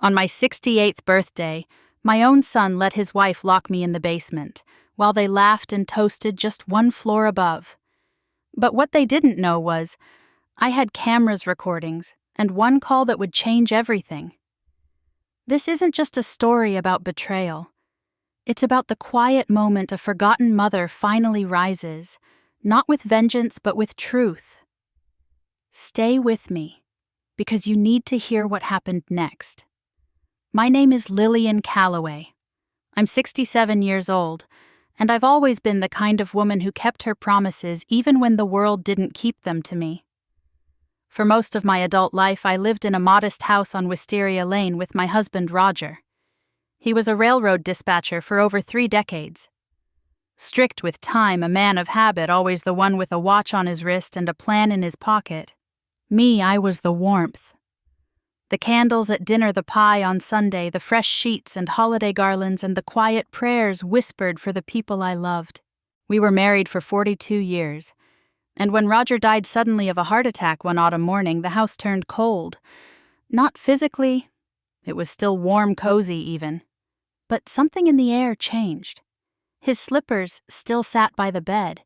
On my 68th birthday, my own son let his wife lock me in the basement, while they laughed and toasted just one floor above. But what they didn't know was, I had cameras recordings, and one call that would change everything. This isn't just a story about betrayal. It's about the quiet moment a forgotten mother finally rises, not with vengeance but with truth. Stay with me, because you need to hear what happened next. My name is Lillian Calloway. I'm 67 years old, and I've always been the kind of woman who kept her promises even when the world didn't keep them to me. For most of my adult life, I lived in a modest house on Wisteria Lane with my husband, Roger. He was a railroad dispatcher for over 3 decades. Strict with time, a man of habit, always the one with a watch on his wrist and a plan in his pocket. Me, I was the warmth. The candles at dinner, the pie on Sunday, the fresh sheets and holiday garlands, and the quiet prayers whispered for the people I loved. We were married for 42 years. And when Roger died suddenly of a heart attack one autumn morning, the house turned cold. Not physically. It was still warm, cozy even. But something in the air changed. His slippers still sat by the bed.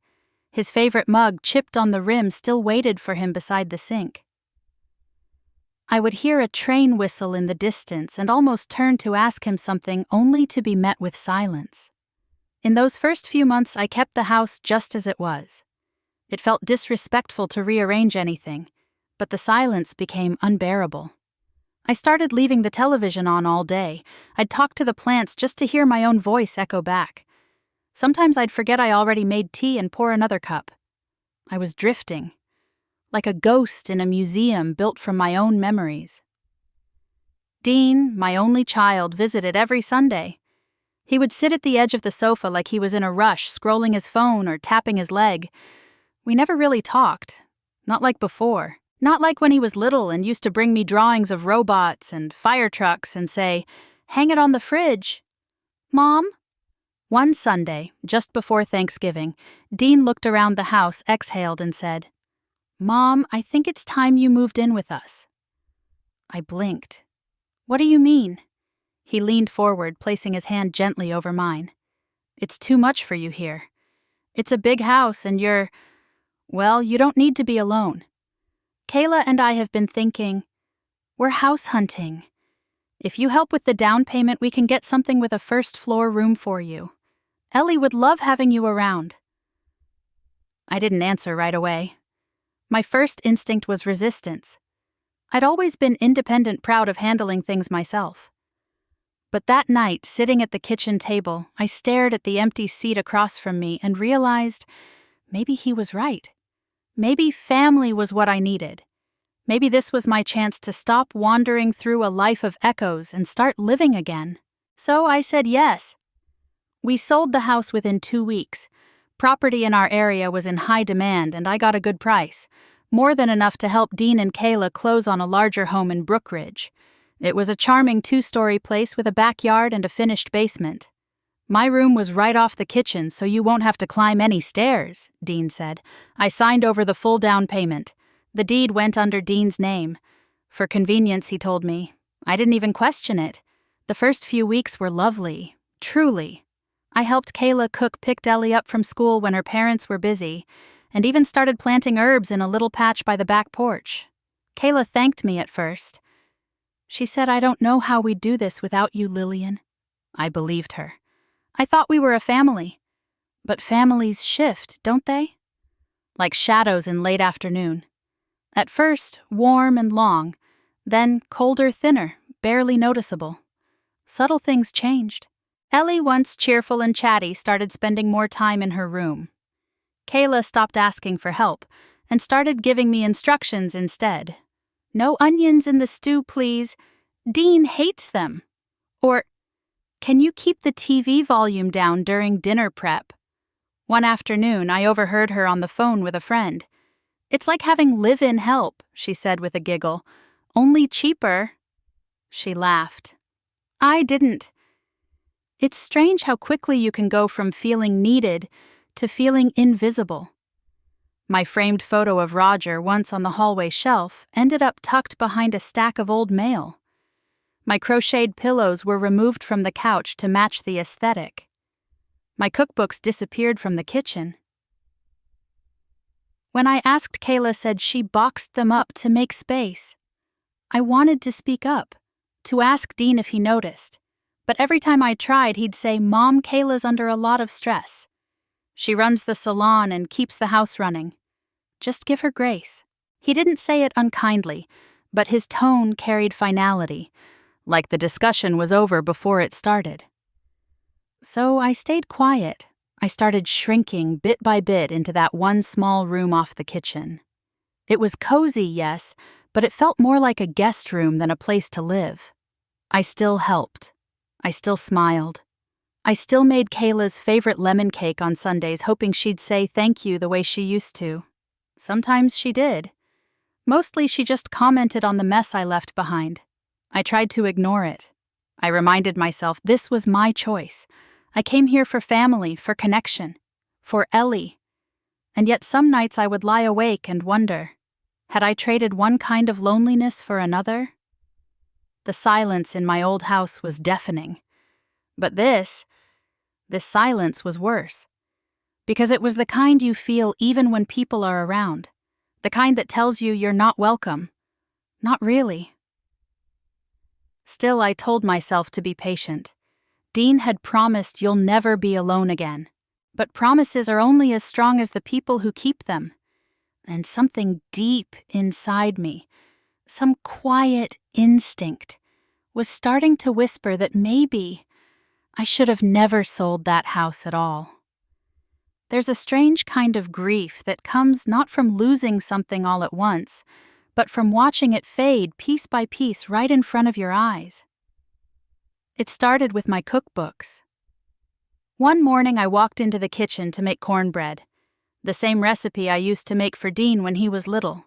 His favorite mug, chipped on the rim, still waited for him beside the sink. I would hear a train whistle in the distance and almost turn to ask him something, only to be met with silence. In those first few months, I kept the house just as it was. It felt disrespectful to rearrange anything, but the silence became unbearable. I started leaving the television on all day. I'd talk to the plants just to hear my own voice echo back. Sometimes I'd forget I already made tea and pour another cup. I was drifting, like a ghost in a museum built from my own memories. Dean, my only child, visited every Sunday. He would sit at the edge of the sofa like he was in a rush, scrolling his phone or tapping his leg. We never really talked. Not like before. Not like when he was little and used to bring me drawings of robots and fire trucks and say, "Hang it on the fridge." "Mom?" One Sunday, just before Thanksgiving, Dean looked around the house, exhaled, and said, "Mom, I think it's time you moved in with us." I blinked. "What do you mean?" He leaned forward, placing his hand gently over mine. "It's too much for you here. It's a big house and well, you don't need to be alone. Kayla and I have been thinking, we're house hunting. If you help with the down payment, we can get something with a first-floor room for you. Ellie would love having you around." I didn't answer right away. My first instinct was resistance. I'd always been independent, proud of handling things myself. But that night, sitting at the kitchen table, I stared at the empty seat across from me and realized maybe he was right. Maybe family was what I needed. Maybe this was my chance to stop wandering through a life of echoes and start living again. So I said yes. We sold the house within 2 weeks. Property in our area was in high demand, and I got a good price, more than enough to help Dean and Kayla close on a larger home in Brookridge. It was a charming 2-story place with a backyard and a finished basement. "My room was right off the kitchen, so you won't have to climb any stairs," Dean said. I signed over the full down payment. The deed went under Dean's name. For convenience, he told me. I didn't even question it. The first few weeks were lovely, truly. I helped Kayla cook, picked Ellie up from school when her parents were busy, and even started planting herbs in a little patch by the back porch. Kayla thanked me at first. She said, "I don't know how we'd do this without you, Lillian." I believed her. I thought we were a family. But families shift, don't they? Like shadows in late afternoon. At first, warm and long, then colder, thinner, barely noticeable. Subtle things changed. Ellie, once cheerful and chatty, started spending more time in her room. Kayla stopped asking for help and started giving me instructions instead. "No onions in the stew, please. Dean hates them." Or, "Can you keep the TV volume down during dinner prep?" One afternoon, I overheard her on the phone with a friend. "It's like having live-in help," she said with a giggle. "Only cheaper." She laughed. I didn't. It's strange how quickly you can go from feeling needed to feeling invisible. My framed photo of Roger, once on the hallway shelf, ended up tucked behind a stack of old mail. My crocheted pillows were removed from the couch to match the aesthetic. My cookbooks disappeared from the kitchen. When I asked, Kayla said she boxed them up to make space. I wanted to speak up, to ask Dean if he noticed, but every time I tried, he'd say, "Mom, Kayla's under a lot of stress. She runs the salon and keeps the house running. Just give her grace." He didn't say it unkindly, but his tone carried finality, like the discussion was over before it started. So I stayed quiet. I started shrinking bit by bit into that one small room off the kitchen. It was cozy, yes, but it felt more like a guest room than a place to live. I still helped. I still smiled. I still made Kayla's favorite lemon cake on Sundays, hoping she'd say thank you the way she used to. Sometimes she did. Mostly she just commented on the mess I left behind. I tried to ignore it. I reminded myself this was my choice. I came here for family, for connection, for Ellie. And yet some nights I would lie awake and wonder, had I traded one kind of loneliness for another? The silence in my old house was deafening. But this silence was worse. Because it was the kind you feel even when people are around. The kind that tells you you're not welcome. Not really. Still, I told myself to be patient. Dean had promised you'll never be alone again. But promises are only as strong as the people who keep them. And something deep inside me, some quiet instinct, was starting to whisper that maybe I should have never sold that house at all. There's a strange kind of grief that comes not from losing something all at once, but from watching it fade piece by piece right in front of your eyes. It started with my cookbooks. One morning I walked into the kitchen to make cornbread, the same recipe I used to make for Dean when he was little.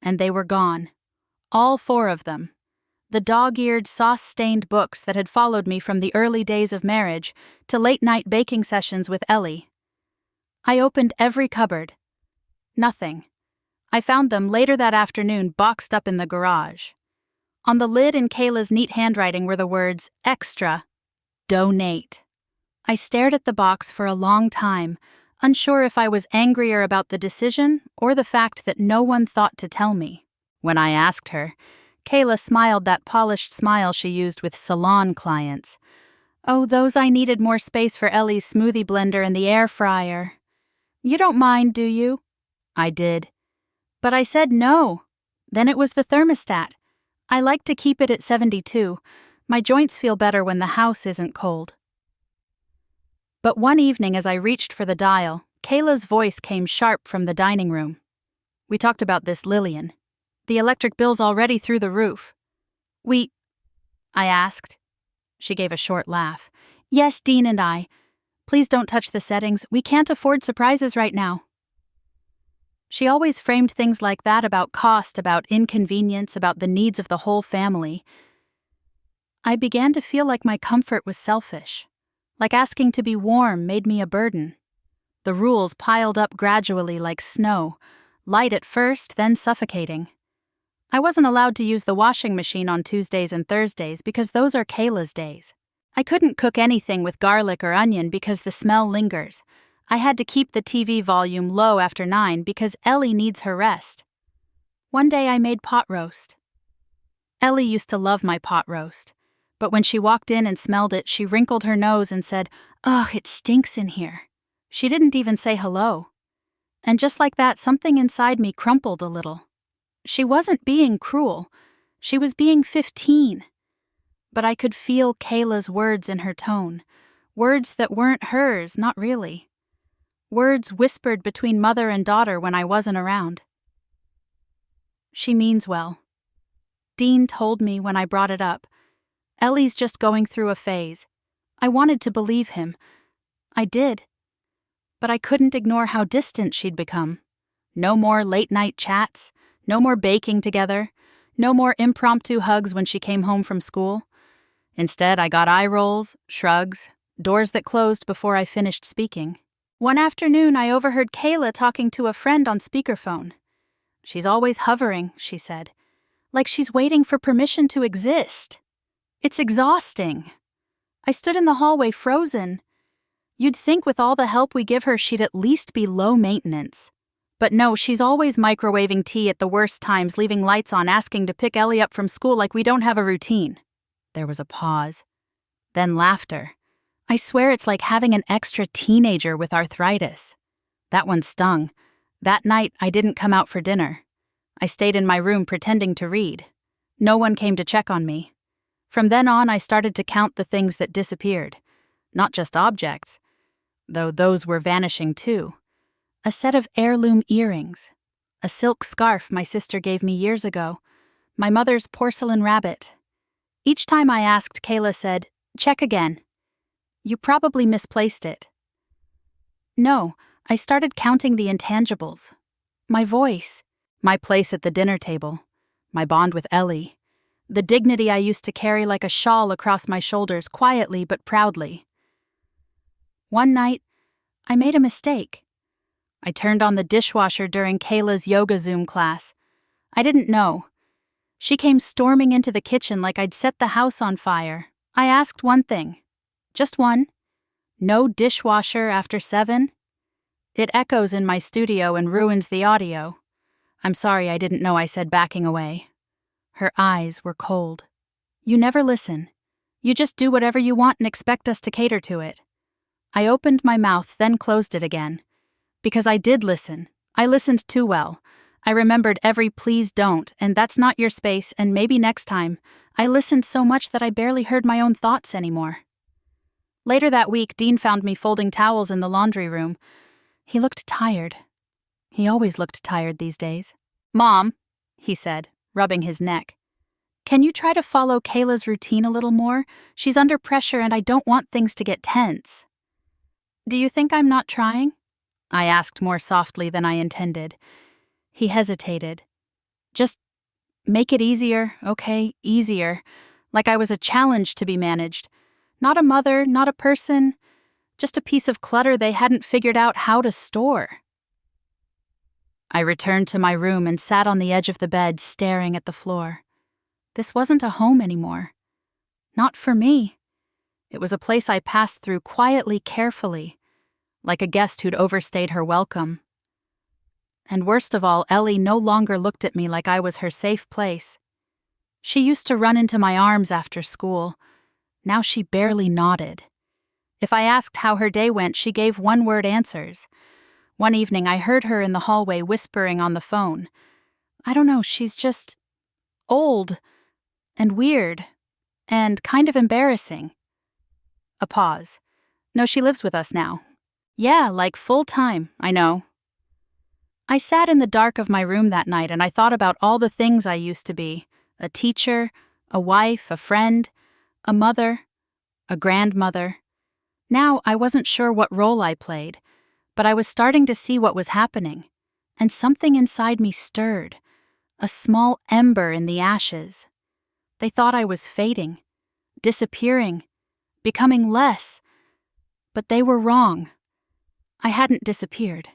And they were gone. All 4 of them. The dog-eared, sauce-stained books that had followed me from the early days of marriage to late-night baking sessions with Ellie. I opened every cupboard. Nothing. I found them later that afternoon boxed up in the garage. On the lid in Kayla's neat handwriting were the words, "Extra, donate." I stared at the box for a long time, unsure if I was angrier about the decision or the fact that no one thought to tell me. When I asked her, Kayla smiled that polished smile she used with salon clients. "Oh, those I needed more space for Ellie's smoothie blender and the air fryer." "You don't mind, do you?" I did. But I said no. Then it was the thermostat. I like to keep it at 72. My joints feel better when the house isn't cold. But one evening as I reached for the dial, Kayla's voice came sharp from the dining room. "We talked about this, Lillian. The electric bill's already through the roof." I asked. She gave a short laugh. "Yes, Dean and I. Please don't touch the settings. We can't afford surprises right now." She always framed things like that about cost, about inconvenience, about the needs of the whole family. I began to feel like my comfort was selfish, like asking to be warm made me a burden. The rules piled up gradually like snow, light at first, then suffocating. I wasn't allowed to use the washing machine on Tuesdays and Thursdays because those are Kayla's days. I couldn't cook anything with garlic or onion because the smell lingers. I had to keep the TV volume low after 9 because Ellie needs her rest. One day I made pot roast. Ellie used to love my pot roast, but when she walked in and smelled it, she wrinkled her nose and said, "Ugh, it stinks in here." She didn't even say hello. And just like that, something inside me crumpled a little. She wasn't being cruel. She was being 15. But I could feel Kayla's words in her tone, words that weren't hers, not really. Words whispered between mother and daughter when I wasn't around. She means well. Dean told me when I brought it up. Ellie's just going through a phase. I wanted to believe him. I did. But I couldn't ignore how distant she'd become. No more late-night chats, no more baking together, no more impromptu hugs when she came home from school. Instead, I got eye rolls, shrugs, doors that closed before I finished speaking. One afternoon, I overheard Kayla talking to a friend on speakerphone. "She's always hovering," she said, "like she's waiting for permission to exist." It's exhausting. I stood in the hallway frozen. You'd think with all the help we give her she'd at least be low maintenance. But no, she's always microwaving tea at the worst times, leaving lights on, asking to pick Ellie up from school like we don't have a routine. There was a pause. Then laughter. I swear it's like having an extra teenager with arthritis. That one stung. That night, I didn't come out for dinner. I stayed in my room pretending to read. No one came to check on me. From then on, I started to count the things that disappeared. Not just objects, though those were vanishing too. A set of heirloom earrings. A silk scarf my sister gave me years ago. My mother's porcelain rabbit. Each time I asked, Kayla said, "Check again." You probably misplaced it. No, I started counting the intangibles. My voice. My place at the dinner table. My bond with Ellie. The dignity I used to carry like a shawl across my shoulders, quietly but proudly. One night, I made a mistake. I turned on the dishwasher during Kayla's yoga Zoom class. I didn't know. She came storming into the kitchen like I'd set the house on fire. I asked one thing. Just one. No dishwasher after 7? It echoes in my studio and ruins the audio. I'm sorry, I didn't know, I said, backing away. Her eyes were cold. You never listen. You just do whatever you want and expect us to cater to it. I opened my mouth, then closed it again. Because I did listen. I listened too well. I remembered every please don't, and that's not your space, and maybe next time. I listened so much that I barely heard my own thoughts anymore. Later that week, Dean found me folding towels in the laundry room. He looked tired. He always looked tired these days. "Mom," he said, rubbing his neck. "Can you try to follow Kayla's routine a little more? She's under pressure and I don't want things to get tense." "Do you think I'm not trying?" I asked more softly than I intended. He hesitated. "Just make it easier, okay? Easier. Like I was a challenge to be managed. Not a mother, not a person. Just a piece of clutter they hadn't figured out how to store." I returned to my room and sat on the edge of the bed, staring at the floor. This wasn't a home anymore. Not for me. It was a place I passed through quietly, carefully, like a guest who'd overstayed her welcome. And worst of all, Ellie no longer looked at me like I was her safe place. She used to run into my arms after school. Now she barely nodded. If I asked how her day went, she gave one-word answers. One evening, I heard her in the hallway whispering on the phone. I don't know, she's just old and weird and kind of embarrassing. A pause. "No, she lives with us now." "Yeah, like full-time, I know." I sat in the dark of my room that night and I thought about all the things I used to be. A teacher, a wife, a friend, a mother, a grandmother. Now I wasn't sure what role I played, but I was starting to see what was happening, and something inside me stirred, a small ember in the ashes. They thought I was fading, disappearing, becoming less, but they were wrong. I hadn't disappeared.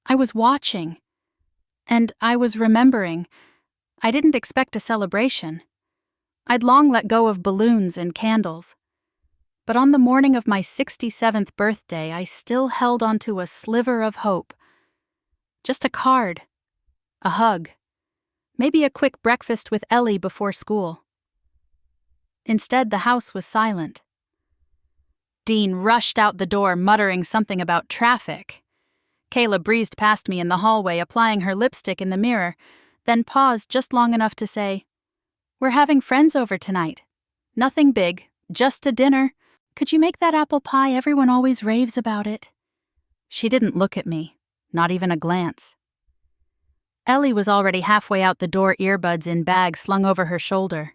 I was watching, and I was remembering. I didn't expect a celebration. I'd long let go of balloons and candles. But on the morning of my 67th birthday, I still held onto a sliver of hope. Just a card, a hug, maybe a quick breakfast with Ellie before school. Instead, the house was silent. Dean rushed out the door, muttering something about traffic. Kayla breezed past me in the hallway, applying her lipstick in the mirror, then paused just long enough to say, "We're having friends over tonight. Nothing big, just a dinner. Could you make that apple pie? Everyone always raves about it." She didn't look at me, not even a glance. Ellie was already halfway out the door, earbuds in bag slung over her shoulder.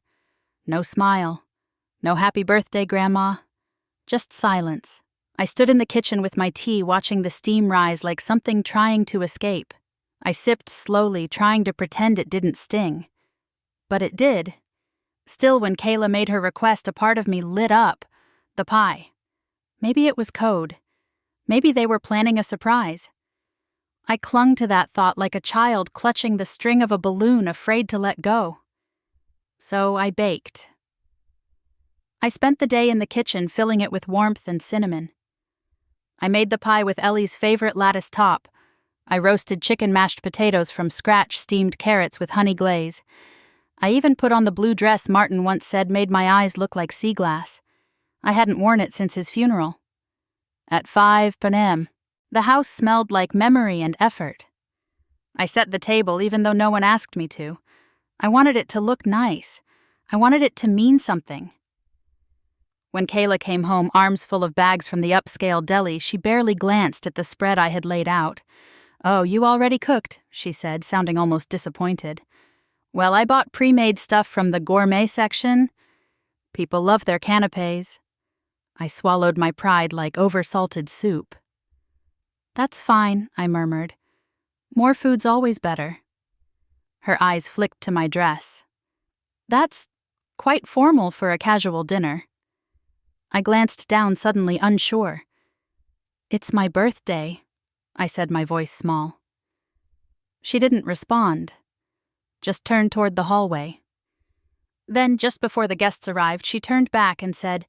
No smile. No happy birthday, Grandma. Just silence. I stood in the kitchen with my tea, watching the steam rise like something trying to escape. I sipped slowly, trying to pretend it didn't sting. But it did. Still, when Kayla made her request, a part of me lit up. The pie. Maybe it was code. Maybe they were planning a surprise. I clung to that thought like a child clutching the string of a balloon, afraid to let go. So I baked. I spent the day in the kitchen filling it with warmth and cinnamon. I made the pie with Ellie's favorite lattice top. I roasted chicken mashed potatoes from scratch, steamed carrots with honey glaze. I even put on the blue dress Martin once said made my eyes look like sea glass. I hadn't worn it since his funeral. At 5 p.m., the house smelled like memory and effort. I set the table even though no one asked me to. I wanted it to look nice. I wanted it to mean something. When Kayla came home, arms full of bags from the upscale deli, she barely glanced at the spread I had laid out. "Oh, you already cooked," she said, sounding almost disappointed. "Well, I bought pre-made stuff from the gourmet section. People love their canapés." I swallowed my pride like oversalted soup. "That's fine," I murmured. "More food's always better." Her eyes flicked to my dress. "That's quite formal for a casual dinner." I glanced down, suddenly unsure. "It's my birthday," I said, my voice small. She didn't respond, just turned toward the hallway. Then, just before the guests arrived, she turned back and said,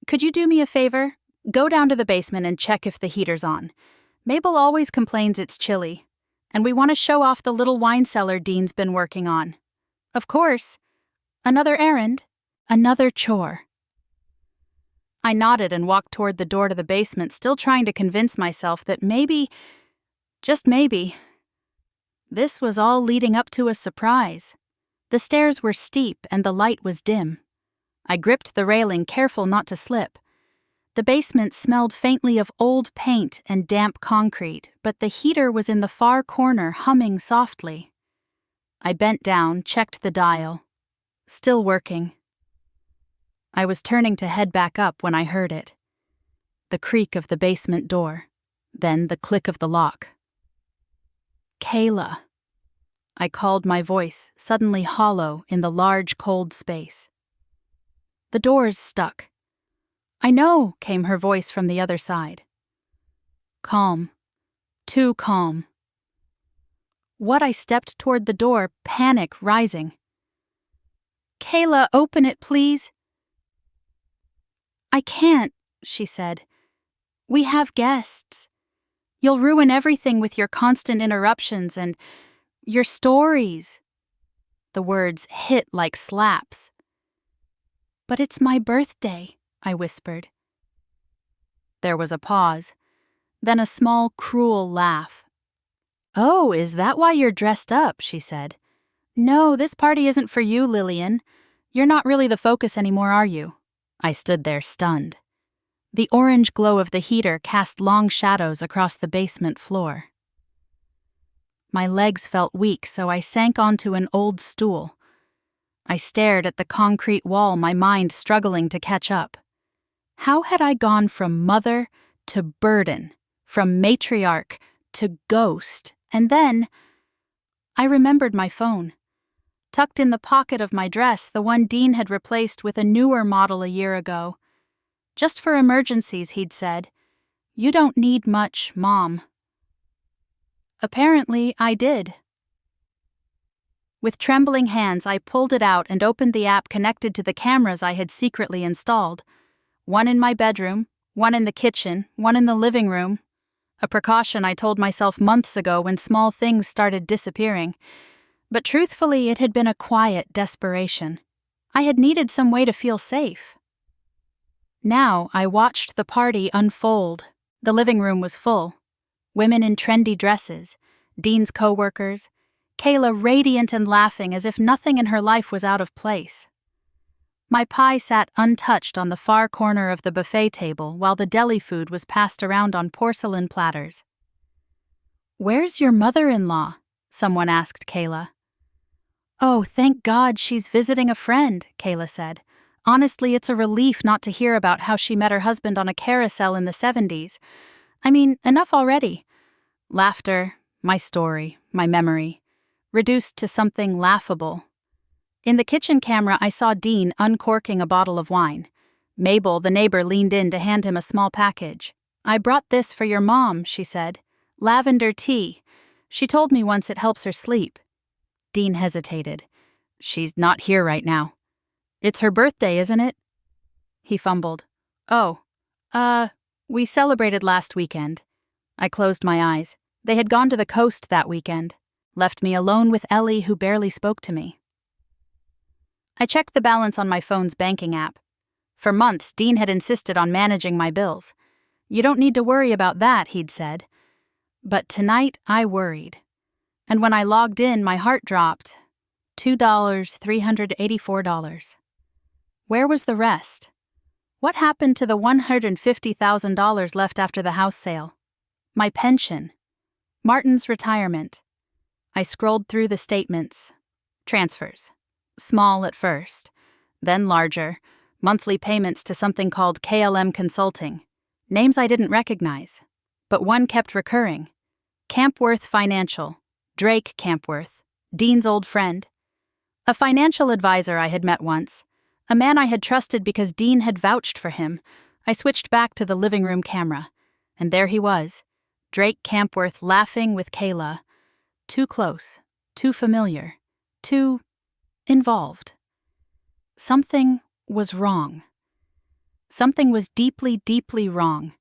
"Could you do me a favor? Go down to the basement and check if the heater's on. Mabel always complains it's chilly, and we want to show off the little wine cellar Dean's been working on. Of course. Another errand, another chore." I nodded and walked toward the door to the basement, still trying to convince myself that maybe, just maybe, this was all leading up to a surprise. The stairs were steep and the light was dim. I gripped the railing, careful not to slip. The basement smelled faintly of old paint and damp concrete, but the heater was in the far corner, humming softly. I bent down, checked the dial. Still working. I was turning to head back up when I heard it. The creak of the basement door, then the click of the lock. "Kayla." I called, my voice suddenly hollow in the large, cold space. "The door's stuck." "I know," came her voice from the other side. Calm. Too calm. What? I stepped toward the door, panic rising. "Kayla, open it, please." "I can't," she said. "We have guests. You'll ruin everything with your constant interruptions and your stories." The words hit like slaps. "But it's my birthday," I whispered. There was a pause, then a small, cruel laugh. "Oh, is that why you're dressed up?" she said. "No, this party isn't for you, Lillian. You're not really the focus anymore, are you?" I stood there stunned. The orange glow of the heater cast long shadows across the basement floor. My legs felt weak, so I sank onto an old stool. I stared at the concrete wall, my mind struggling to catch up. How had I gone from mother to burden, from matriarch to ghost, and then I remembered my phone. Tucked in the pocket of my dress, the one Dean had replaced with a newer model a year ago. "Just for emergencies," he'd said. "You don't need much, Mom." Apparently, I did. With trembling hands, I pulled it out and opened the app connected to the cameras I had secretly installed. One in my bedroom, one in the kitchen, one in the living room. A precaution I told myself months ago when small things started disappearing. But truthfully, it had been a quiet desperation. I had needed some way to feel safe. Now I watched the party unfold. The living room was full. Women in trendy dresses, Dean's co-workers, Kayla radiant and laughing as if nothing in her life was out of place. My pie sat untouched on the far corner of the buffet table while the deli food was passed around on porcelain platters. "Where's your mother-in-law?" someone asked Kayla. "Oh, thank God she's visiting a friend," Kayla said. "Honestly, it's a relief not to hear about how she met her husband on a carousel in the 70s. I mean, enough already." Laughter, my story, my memory, reduced to something laughable. In the kitchen camera, I saw Dean uncorking a bottle of wine. Mabel, the neighbor, leaned in to hand him a small package. "I brought this for your mom," she said. "Lavender tea. She told me once it helps her sleep." Dean hesitated. "She's not here right now." "It's her birthday, isn't it?" He fumbled. Oh, we celebrated last weekend. I closed my eyes. They had gone to the coast that weekend, left me alone with Ellie, who barely spoke to me. I checked the balance on my phone's banking app. For months, Dean had insisted on managing my bills. You don't need to worry about that, he'd said. But tonight, I worried. And when I logged in, my heart dropped. $384. Where was the rest? What happened to the $150,000 left after the house sale? My pension. Martin's retirement. I scrolled through the statements. Transfers. Small at first, then larger. Monthly payments to something called KLM Consulting. Names I didn't recognize. But one kept recurring. Campworth Financial. Drake Campworth. Dean's old friend. A financial advisor I had met once. A man I had trusted because Dean had vouched for him. I switched back to the living room camera. And there he was. Drake Campworth laughing with Kayla. Too close. Too familiar. Too involved. Something was wrong. Something was deeply, deeply wrong.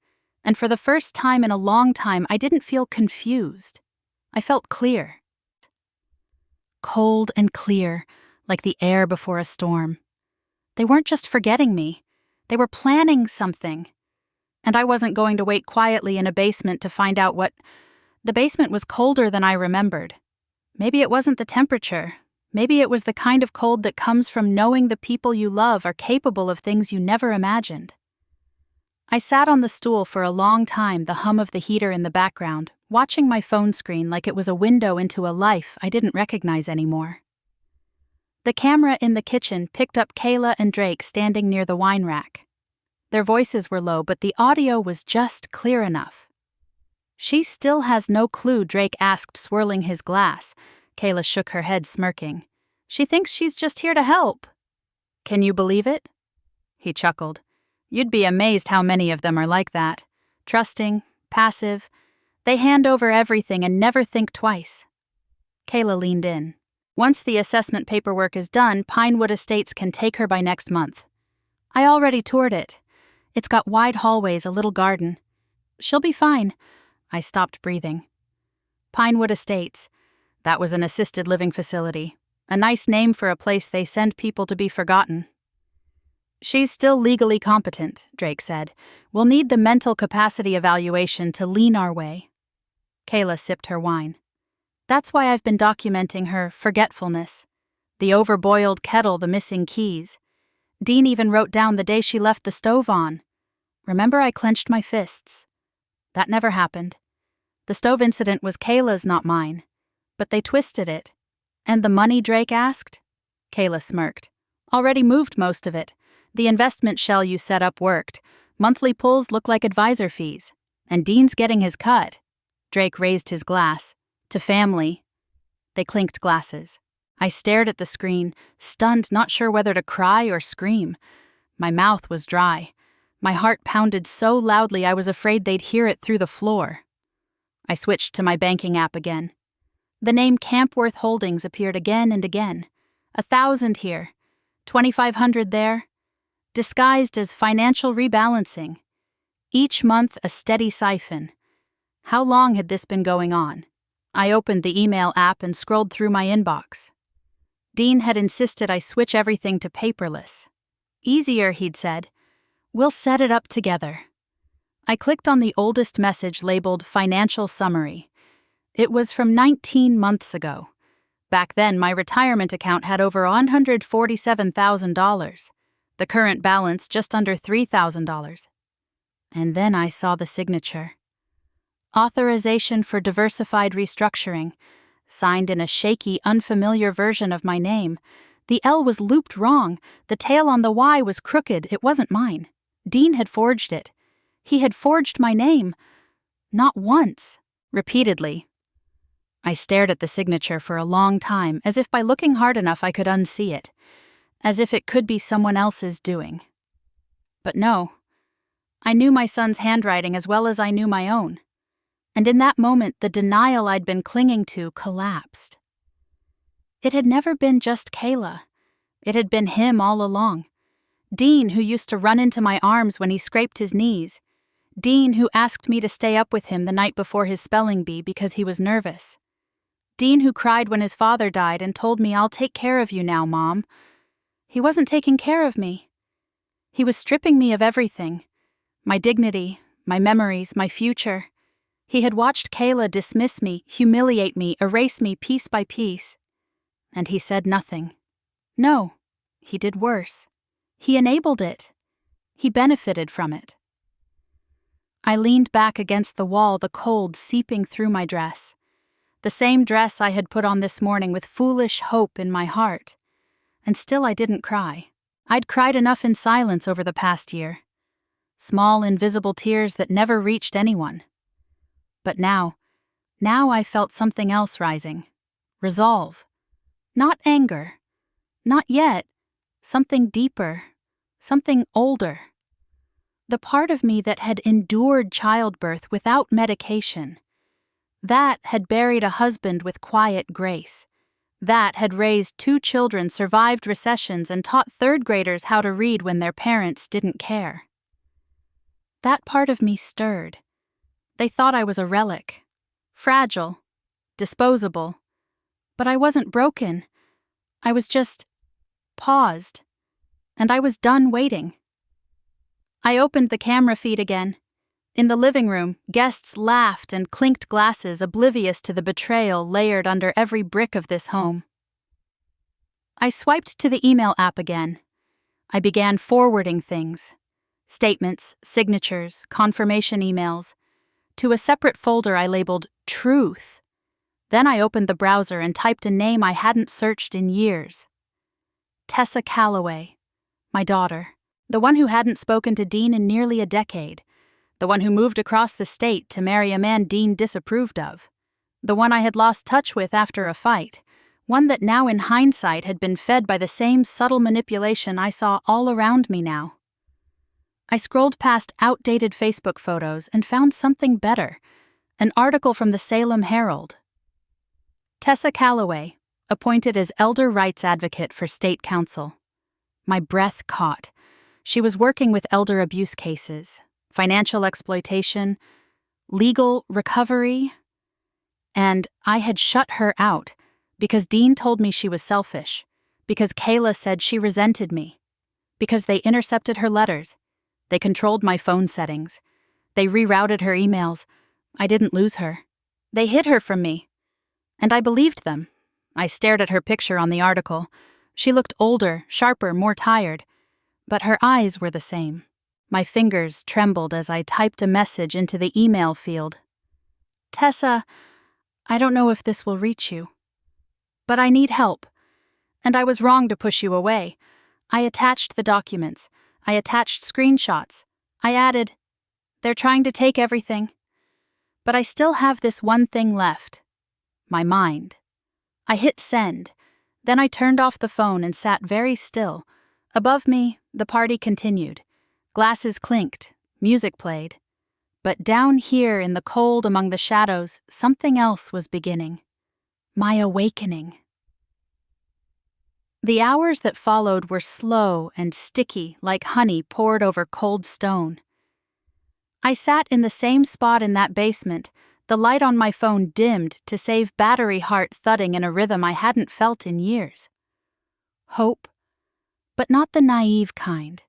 And for the first time in a long time, I didn't feel confused. I felt clear. Cold and clear, like the air before a storm. They weren't just forgetting me. They were planning something. And I wasn't going to wait quietly in a basement to find out what... The basement was colder than I remembered. Maybe it wasn't the temperature. Maybe it was the kind of cold that comes from knowing the people you love are capable of things you never imagined. I sat on the stool for a long time, the hum of the heater in the background, watching my phone screen like it was a window into a life I didn't recognize anymore. The camera in the kitchen picked up Kayla and Drake standing near the wine rack. Their voices were low, but the audio was just clear enough. She still has no clue, Drake asked, swirling his glass. Kayla shook her head, smirking. She thinks she's just here to help. Can you believe it? He chuckled. You'd be amazed how many of them are like that. Trusting, passive. They hand over everything and never think twice. Kayla leaned in. Once the assessment paperwork is done, Pinewood Estates can take her by next month. I already toured it. It's got wide hallways, a little garden. She'll be fine. I stopped breathing. Pinewood Estates. That was an assisted living facility. A nice name for a place they send people to be forgotten. She's still legally competent, Drake said. We'll need the mental capacity evaluation to lean our way. Kayla sipped her wine. That's why I've been documenting her forgetfulness. The overboiled kettle, the missing keys. Dean even wrote down the day she left the stove on. Remember, I clenched my fists. That never happened. The stove incident was Kayla's, not mine. But they twisted it. And the money, Drake asked? Kayla smirked. Already moved most of it. The investment shell you set up worked. Monthly pulls look like advisor fees. And Dean's getting his cut. Drake raised his glass. To family. They clinked glasses. I stared at the screen, stunned, not sure whether to cry or scream. My mouth was dry. My heart pounded so loudly I was afraid they'd hear it through the floor. I switched to my banking app again. The name Campworth Holdings appeared again and again. 1,000 here, 2,500 there, disguised as financial rebalancing. Each month a steady siphon. How long had this been going on? I opened the email app and scrolled through my inbox. Dean had insisted I switch everything to paperless. Easier, he'd said. We'll set it up together. I clicked on the oldest message labeled Financial Summary. It was from 19 months ago. Back then, my retirement account had over $147,000. The current balance just under $3,000. And then I saw the signature. Authorization for diversified restructuring, signed in a shaky, unfamiliar version of my name. The L was looped wrong. The tail on the Y was crooked. It wasn't mine. Dean had forged it. He had forged my name. Not once. Repeatedly. I stared at the signature for a long time, as if by looking hard enough I could unsee it. As if it could be someone else's doing. But no. I knew my son's handwriting as well as I knew my own. And in that moment, the denial I'd been clinging to collapsed. It had never been just Kayla. It had been him all along. Dean, who used to run into my arms when he scraped his knees. Dean, who asked me to stay up with him the night before his spelling bee because he was nervous. Dean, who cried when his father died and told me, "I'll take care of you now, Mom." He wasn't taking care of me. He was stripping me of everything. My dignity, my memories, my future. He had watched Kayla dismiss me, humiliate me, erase me piece by piece. And he said nothing. No, he did worse. He enabled it. He benefited from it. I leaned back against the wall, the cold seeping through my dress. The same dress I had put on this morning with foolish hope in my heart. And still I didn't cry. I'd cried enough in silence over the past year. Small, invisible tears that never reached anyone. But now I felt something else rising. Resolve. Not anger. Not yet. Something deeper. Something older. The part of me that had endured childbirth without medication. That had buried a husband with quiet grace. That had raised 2 children, survived recessions, and taught 3rd graders how to read when their parents didn't care. That part of me stirred. They thought I was a relic. Fragile. Disposable. But I wasn't broken. I was just paused. And I was done waiting. I opened the camera feed again. In the living room, guests laughed and clinked glasses, oblivious to the betrayal layered under every brick of this home. I swiped to the email app again. I began forwarding things. Statements, signatures, confirmation emails. To a separate folder I labeled Truth. Then I opened the browser and typed a name I hadn't searched in years. Tessa Calloway, my daughter, the one who hadn't spoken to Dean in nearly a decade, the one who moved across the state to marry a man Dean disapproved of, the one I had lost touch with after a fight, one that now in hindsight had been fed by the same subtle manipulation I saw all around me now. I scrolled past outdated Facebook photos and found something better, an article from the Salem Herald. Tessa Calloway, appointed as elder rights advocate for state council. My breath caught. She was working with elder abuse cases, financial exploitation, legal recovery, and I had shut her out because Dean told me she was selfish, because Kayla said she resented me, because they intercepted her letters, they controlled my phone settings, they rerouted her emails. I didn't lose her. They hid her from me. And I believed them. I stared at her picture on the article. She looked older, sharper, more tired. But her eyes were the same. My fingers trembled as I typed a message into the email field. Tessa, I don't know if this will reach you, but I need help. And I was wrong to push you away. I attached the documents. I attached screenshots. I added, they're trying to take everything. But I still have this one thing left. My mind. I hit send. Then I turned off the phone and sat very still. Above me, the party continued. Glasses clinked. Music played. But down here in the cold among the shadows, something else was beginning. My awakening. The hours that followed were slow and sticky like honey poured over cold stone. I sat in the same spot in that basement, the light on my phone dimmed to save battery heart thudding in a rhythm I hadn't felt in years. Hope, but not the naive kind,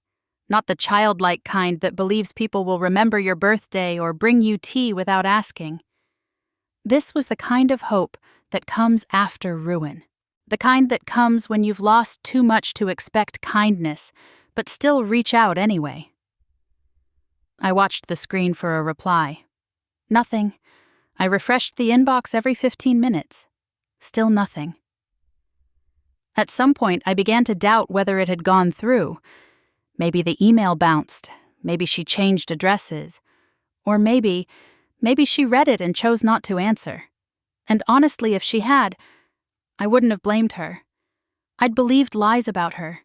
not the childlike kind that believes people will remember your birthday or bring you tea without asking. This was the kind of hope that comes after ruin, the kind that comes when you've lost too much to expect kindness, but still reach out anyway. I watched the screen for a reply. Nothing. I refreshed the inbox every 15 minutes. Still nothing. At some point, I began to doubt whether it had gone through. Maybe the email bounced. Maybe she changed addresses. Or maybe she read it and chose not to answer. And honestly, if she had, I wouldn't have blamed her. I'd believed lies about her.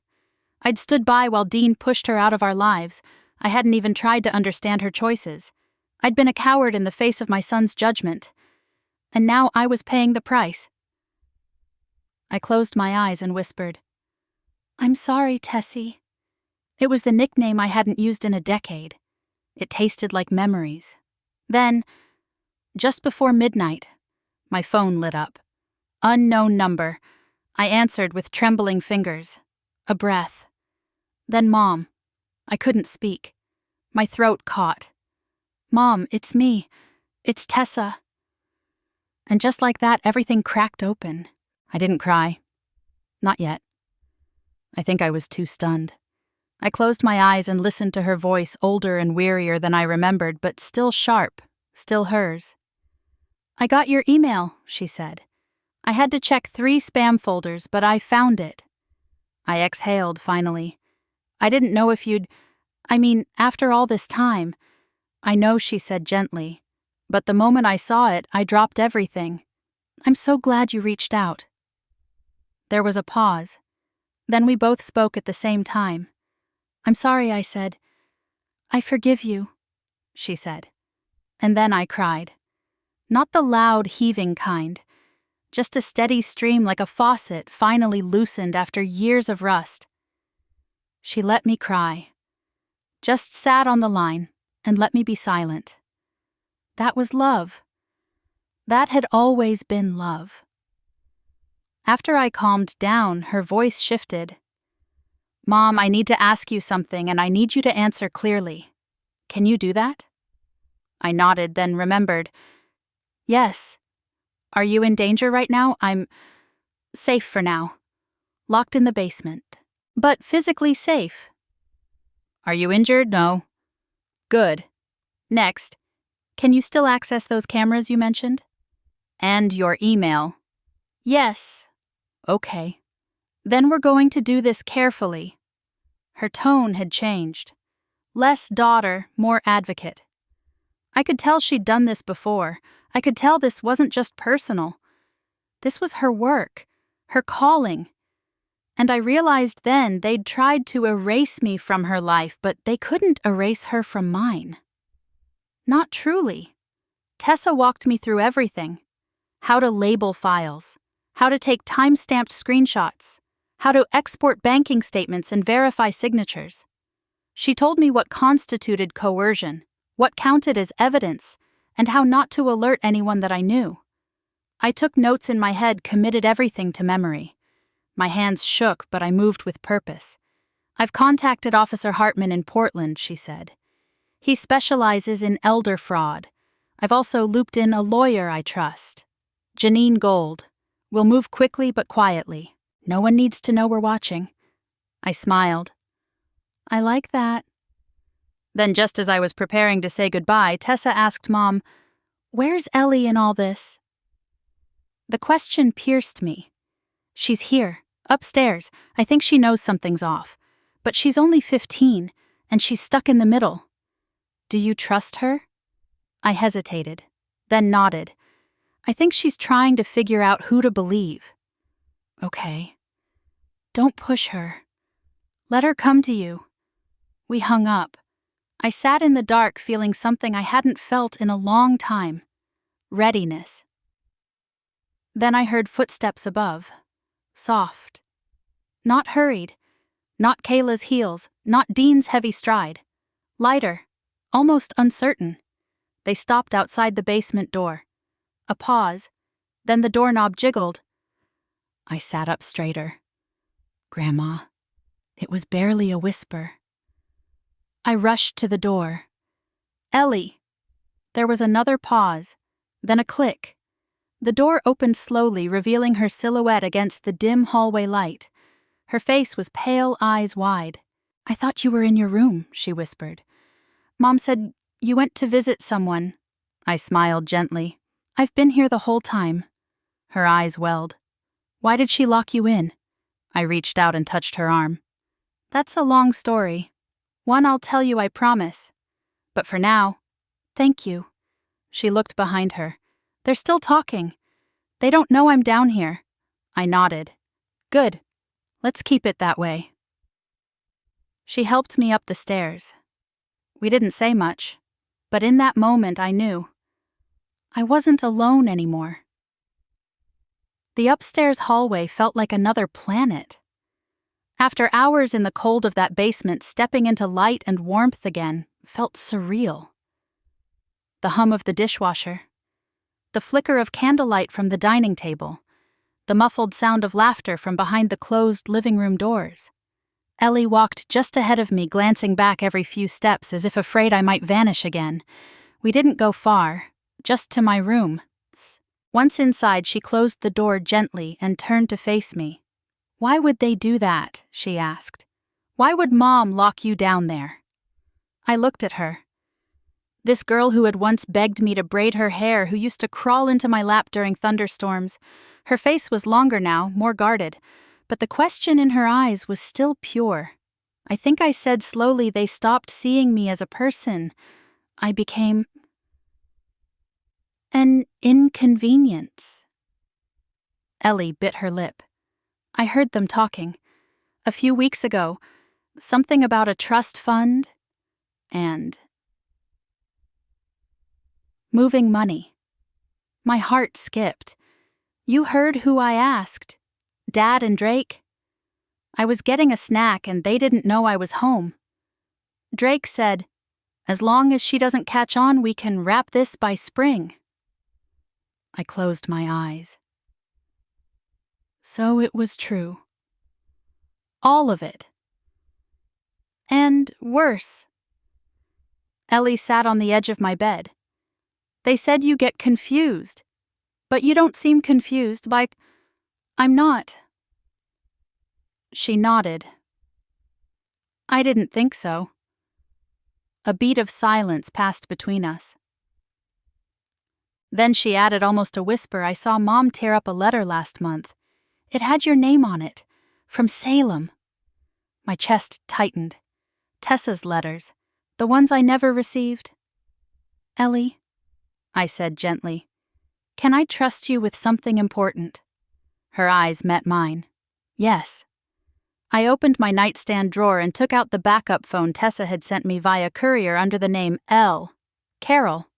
I'd stood by while Dean pushed her out of our lives. I hadn't even tried to understand her choices. I'd been a coward in the face of my son's judgment. And now I was paying the price. I closed my eyes and whispered, I'm sorry, Tessie. It was the nickname I hadn't used in a decade. It tasted like memories. Then, just before midnight, my phone lit up. Unknown number. I answered with trembling fingers. A breath. Then Mom. I couldn't speak. My throat caught. Mom, it's me. It's Tessa. And just like that, everything cracked open. I didn't cry. Not yet. I think I was too stunned. I closed my eyes and listened to her voice, older and wearier than I remembered, but still sharp, still hers. I got your email, she said. I had to check 3 spam folders, but I found it. I exhaled, finally. I didn't know if after all this time. I know, she said gently. But the moment I saw it, I dropped everything. I'm so glad you reached out. There was a pause. Then we both spoke at the same time. I'm sorry, I said. I forgive you, she said. And then I cried. Not the loud, heaving kind. Just a steady stream like a faucet finally loosened after years of rust. She let me cry. Just sat on the line and let me be silent. That was love. That had always been love. After I calmed down, her voice shifted. Mom, I need to ask you something, and I need you to answer clearly. Can you do that? I nodded, then remembered. Yes. Are you in danger right now? I'm safe for now. Locked in the basement. But physically safe. Are you injured? No. Good. Next. Can you still access those cameras you mentioned? And your email. Yes. Okay. Then we're going to do this carefully. Her tone had changed. Less daughter, more advocate. I could tell she'd done this before. I could tell this wasn't just personal. This was her work, her calling. And I realized then they'd tried to erase me from her life, but they couldn't erase her from mine. Not truly. Tessa walked me through everything. How to label files, how to take time-stamped screenshots, how to export banking statements and verify signatures. She told me what constituted coercion, what counted as evidence, and how not to alert anyone that I knew. I took notes in my head, committed everything to memory. My hands shook, but I moved with purpose. I've contacted Officer Hartman in Portland, she said. He specializes in elder fraud. I've also looped in a lawyer I trust. Janine Gold. We'll move quickly but quietly. No one needs to know we're watching. I smiled. I like that. Then just as I was preparing to say goodbye, Tessa asked Mom, Where's Ellie in all this? The question pierced me. She's here, upstairs. I think she knows something's off. But she's only 15, and she's stuck in the middle. Do you trust her? I hesitated, then nodded. I think she's trying to figure out who to believe. Okay. Don't push her. Let her come to you. We hung up. I sat in the dark feeling something I hadn't felt in a long time. Readiness. Then I heard footsteps above. Soft. Not hurried. Not Kayla's heels. Not Dean's heavy stride. Lighter. Almost uncertain. They stopped outside the basement door. A pause. Then the doorknob jiggled. I sat up straighter. Grandma. It was barely a whisper. I rushed to the door. Ellie. There was another pause, then a click. The door opened slowly, revealing her silhouette against the dim hallway light. Her face was pale, eyes wide. I thought you were in your room, she whispered. Mom said you went to visit someone. I smiled gently. I've been here the whole time. Her eyes welled. Why did she lock you in? I reached out and touched her arm. That's a long story. One I'll tell you, I promise. But for now, thank you. She looked behind her. They're still talking. They don't know I'm down here. I nodded. Good. Let's keep it that way. She helped me up the stairs. We didn't say much, but in that moment I knew. I wasn't alone anymore. The upstairs hallway felt like another planet. After hours in the cold of that basement, stepping into light and warmth again felt surreal. The hum of the dishwasher, the flicker of candlelight from the dining table, the muffled sound of laughter from behind the closed living room doors. Ellie walked just ahead of me, glancing back every few steps as if afraid I might vanish again. We didn't go far, just to my room. Once inside, she closed the door gently and turned to face me. "Why would they do that?" she asked. "Why would Mom lock you down there?" I looked at her. This girl who had once begged me to braid her hair, who used to crawl into my lap during thunderstorms. Her face was longer now, more guarded, but the question in her eyes was still pure. I think I said slowly, "They stopped seeing me as a person. I became an inconvenience." Ellie bit her lip. I heard them talking. A few weeks ago, something about a trust fund and moving money. My heart skipped. "You heard who I asked? Dad and Drake?" I was getting a snack and they didn't know I was home. Drake said, "As long as she doesn't catch on, we can wrap this by spring." I closed my eyes. So it was true. All of it. And worse. Ellie sat on the edge of my bed. "They said you get confused, but you don't seem confused, like I'm not." She nodded. I didn't think so. A beat of silence passed between us. Then she added, almost a whisper, "I saw Mom tear up a letter last month. It had your name on it, from Salem." My chest tightened. Tessa's letters, the ones I never received. "Ellie," I said gently, "can I trust you with something important?" Her eyes met mine. "Yes." I opened my nightstand drawer and took out the backup phone Tessa had sent me via courier under the name L. Carol.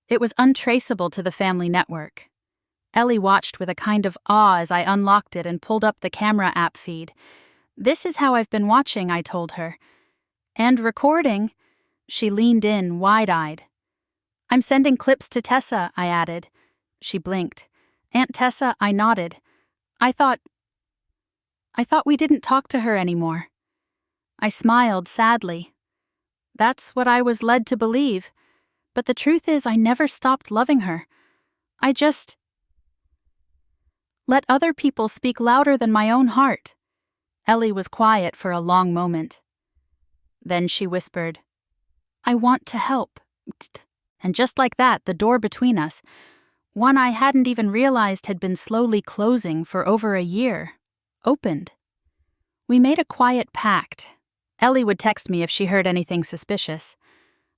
It was untraceable to the family network. Ellie watched with a kind of awe as I unlocked it and pulled up the camera app feed. "This is how I've been watching," I told her. "And recording." She leaned in, wide-eyed. "I'm sending clips to Tessa," I added. She blinked. "Aunt Tessa," I nodded. I thought we didn't talk to her anymore." I smiled sadly. That's what I was led to believe, but the truth is I never stopped loving her. I just let other people speak louder than my own heart. Ellie was quiet for a long moment. Then she whispered, "I want to help." And just like that, the door between us, one I hadn't even realized had been slowly closing for over a year, opened. We made a quiet pact. Ellie would text me if she heard anything suspicious.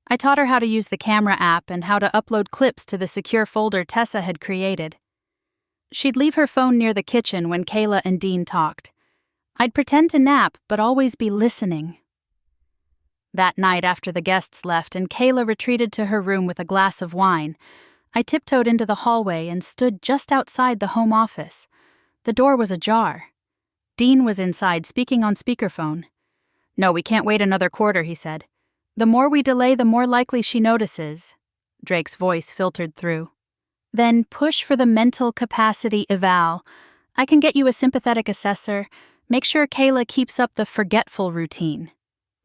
I taught her how to use the camera app and how to upload clips to the secure folder Tessa had created. She'd leave her phone near the kitchen when Kayla and Dean talked. I'd pretend to nap, but always be listening. That night after the guests left and Kayla retreated to her room with a glass of wine, I tiptoed into the hallway and stood just outside the home office. The door was ajar. Dean was inside, speaking on speakerphone. "No, we can't wait another quarter," he said. "The more we delay, the more likely she notices." Drake's voice filtered through. "Then push for the mental capacity eval. I can get you a sympathetic assessor. Make sure Kayla keeps up the forgetful routine."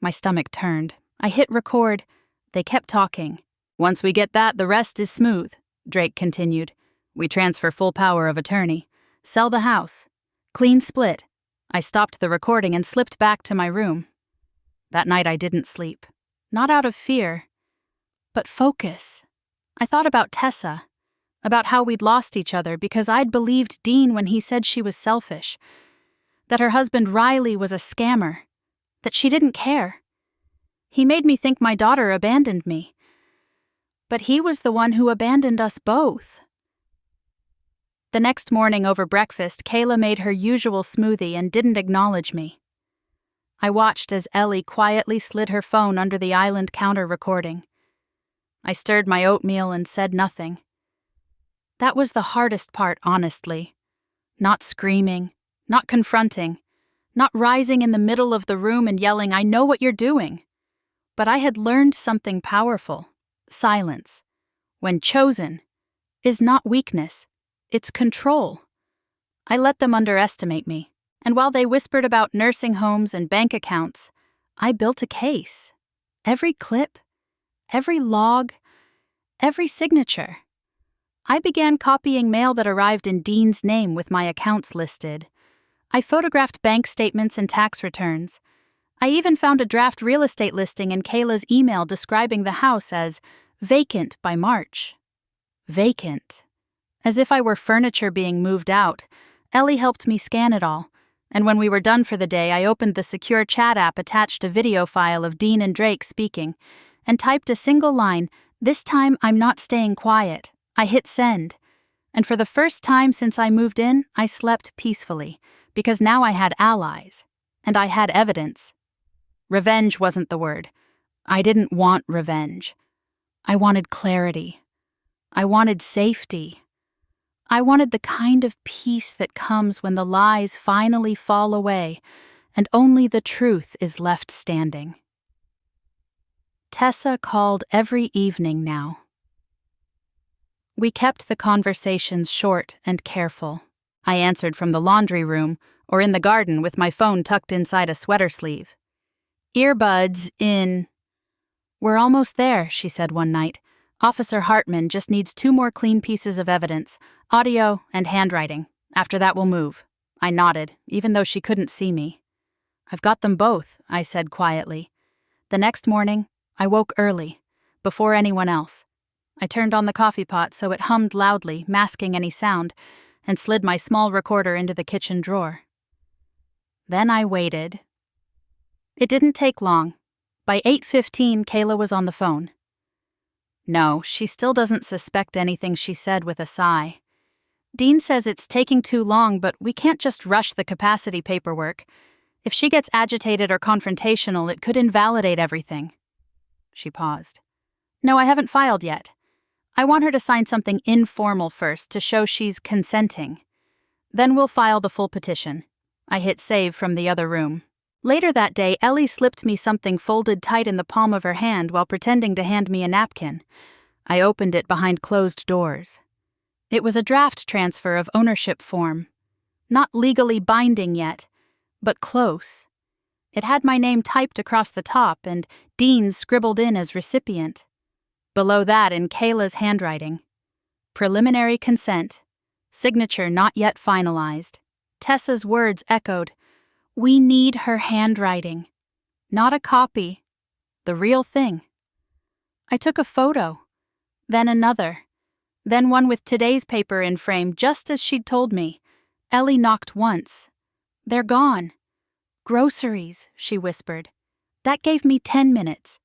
My stomach turned. I hit record. They kept talking. "Once we get that, the rest is smooth," Drake continued. "We transfer full power of attorney. Sell the house. Clean split." I stopped the recording and slipped back to my room. That night I didn't sleep. Not out of fear, but focus. I thought about Tessa, about how we'd lost each other because I'd believed Dean when he said she was selfish, that her husband Riley was a scammer, that she didn't care. He made me think my daughter abandoned me. But he was the one who abandoned us both. The next morning over breakfast, Kayla made her usual smoothie and didn't acknowledge me. I watched as Ellie quietly slid her phone under the island counter recording. I stirred my oatmeal and said nothing. That was the hardest part, honestly. Not screaming, not confronting, not rising in the middle of the room and yelling, "I know what you're doing." But I had learned something powerful. Silence, when chosen, is not weakness, it's control. I let them underestimate me, and while they whispered about nursing homes and bank accounts, I built a case. Every clip, every log, every signature. I began copying mail that arrived in Dean's name with my accounts listed. I photographed bank statements and tax returns. I even found a draft real estate listing in Kayla's email describing the house as vacant by March. Vacant. As if I were furniture being moved out, Ellie helped me scan it all, and when we were done for the day, I opened the secure chat app attached a video file of Dean and Drake speaking, and typed a single line, "This time I'm not staying quiet." I hit send, and for the first time since I moved in, I slept peacefully, because now I had allies, and I had evidence. Revenge wasn't the word. I didn't want revenge. I wanted clarity. I wanted safety. I wanted the kind of peace that comes when the lies finally fall away and only the truth is left standing. Tessa called every evening now. We kept the conversations short and careful. I answered from the laundry room or in the garden with my phone tucked inside a sweater sleeve. Earbuds in. "We're almost there," she said one night. "Officer Hartman just needs 2 more clean pieces of evidence, audio and handwriting. After that we'll move." I nodded, even though she couldn't see me. "I've got them both," I said quietly. The next morning, I woke early, before anyone else. I turned on the coffee pot so it hummed loudly, masking any sound, and slid my small recorder into the kitchen drawer. Then I waited. It didn't take long. By 8:15, Kayla was on the phone. "No, she still doesn't suspect anything," she said with a sigh. "Dean says it's taking too long, but we can't just rush the capacity paperwork. If she gets agitated or confrontational, it could invalidate everything." She paused. "No, I haven't filed yet. I want her to sign something informal first to show she's consenting. Then we'll file the full petition." I hit save from the other room. Later that day, Ellie slipped me something folded tight in the palm of her hand while pretending to hand me a napkin. I opened it behind closed doors. It was a draft transfer of ownership form. Not legally binding yet, but close. It had my name typed across the top and Dean scribbled in as recipient. Below that, in Kayla's handwriting, "Preliminary consent. Signature not yet finalized." Tessa's words echoed, "We need her handwriting. Not a copy. The real thing." I took a photo, then another, then one with today's paper in frame just as she'd told me. Ellie knocked once. "They're gone." "Groceries," she whispered. That gave me 10 minutes.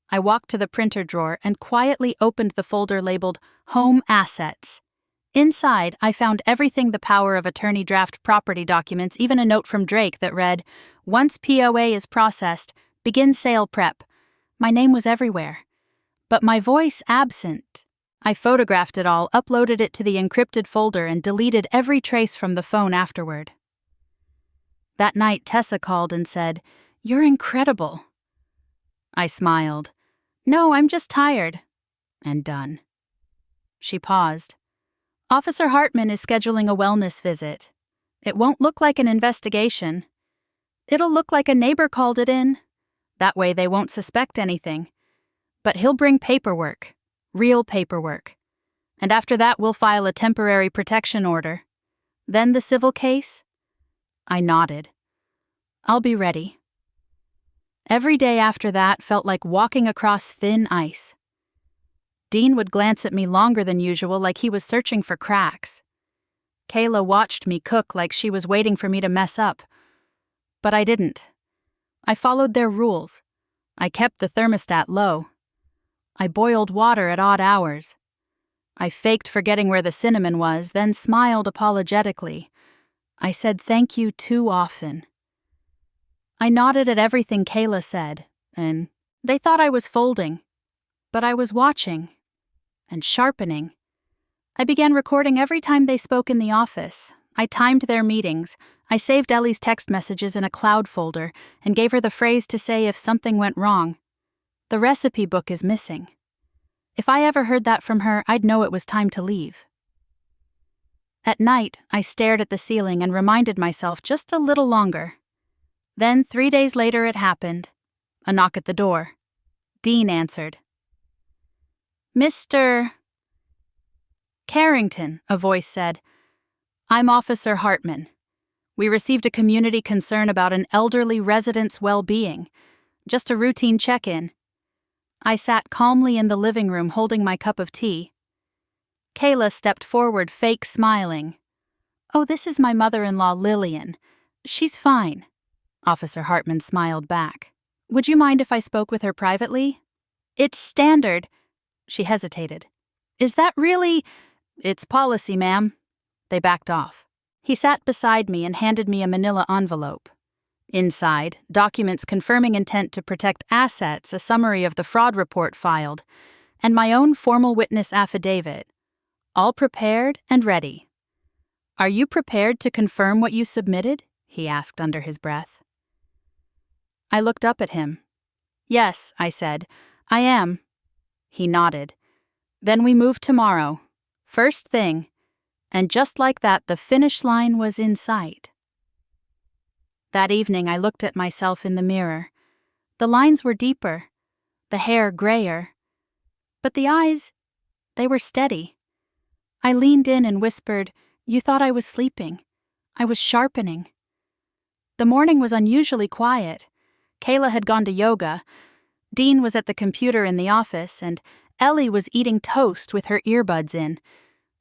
I walked to the printer drawer and quietly opened the folder labeled Home Assets. Inside, I found everything the power of attorney draft property documents, even a note from Drake that read, "Once POA is processed, begin sale prep." My name was everywhere, but my voice absent. I photographed it all, uploaded it to the encrypted folder, and deleted every trace from the phone afterward. That night, Tessa called and said, "You're incredible." I smiled. "No, I'm just tired." And done. She paused. "Officer Hartman is scheduling a wellness visit. It won't look like an investigation. It'll look like a neighbor called it in. That way they won't suspect anything. But he'll bring paperwork. Real paperwork. And after that we'll file a temporary protection order. Then the civil case?" I nodded. "I'll be ready." Every day after that felt like walking across thin ice. Dean would glance at me longer than usual, like he was searching for cracks. Kayla watched me cook like she was waiting for me to mess up. But I didn't. I followed their rules. I kept the thermostat low. I boiled water at odd hours. I faked forgetting where the cinnamon was, then smiled apologetically. I said thank you too often. I nodded at everything Kayla said, and they thought I was folding. But I was watching and sharpening. I began recording every time they spoke in the office. I timed their meetings. I saved Ellie's text messages in a cloud folder and gave her the phrase to say if something went wrong. The recipe book is missing. If I ever heard that from her, I'd know it was time to leave. At night, I stared at the ceiling and reminded myself just a little longer. Then 3 days later it happened. A knock at the door. Dean answered. "Mr. Carrington," a voice said. "I'm Officer Hartman. We received a community concern about an elderly resident's well-being. Just a routine check-in." I sat calmly in the living room holding my cup of tea. Kayla stepped forward, fake smiling. "Oh, this is my mother-in-law, Lillian. She's fine." Officer Hartman smiled back. "Would you mind if I spoke with her privately?" "It's standard." She hesitated. "Is that really—" "It's policy, ma'am." They backed off. He sat beside me and handed me a manila envelope. Inside, documents confirming intent to protect assets, a summary of the fraud report filed, and my own formal witness affidavit. All prepared and ready. "Are you prepared to confirm what you submitted?" he asked under his breath. I looked up at him. "Yes," I said, "I am." He nodded. "Then we move tomorrow. First thing." And just like that, the finish line was in sight. That evening, I looked at myself in the mirror. The lines were deeper, the hair grayer, but the eyes, they were steady. I leaned in and whispered, "You thought I was sleeping. I was sharpening." The morning was unusually quiet. Kayla had gone to yoga, Dean was at the computer in the office, and Ellie was eating toast with her earbuds in.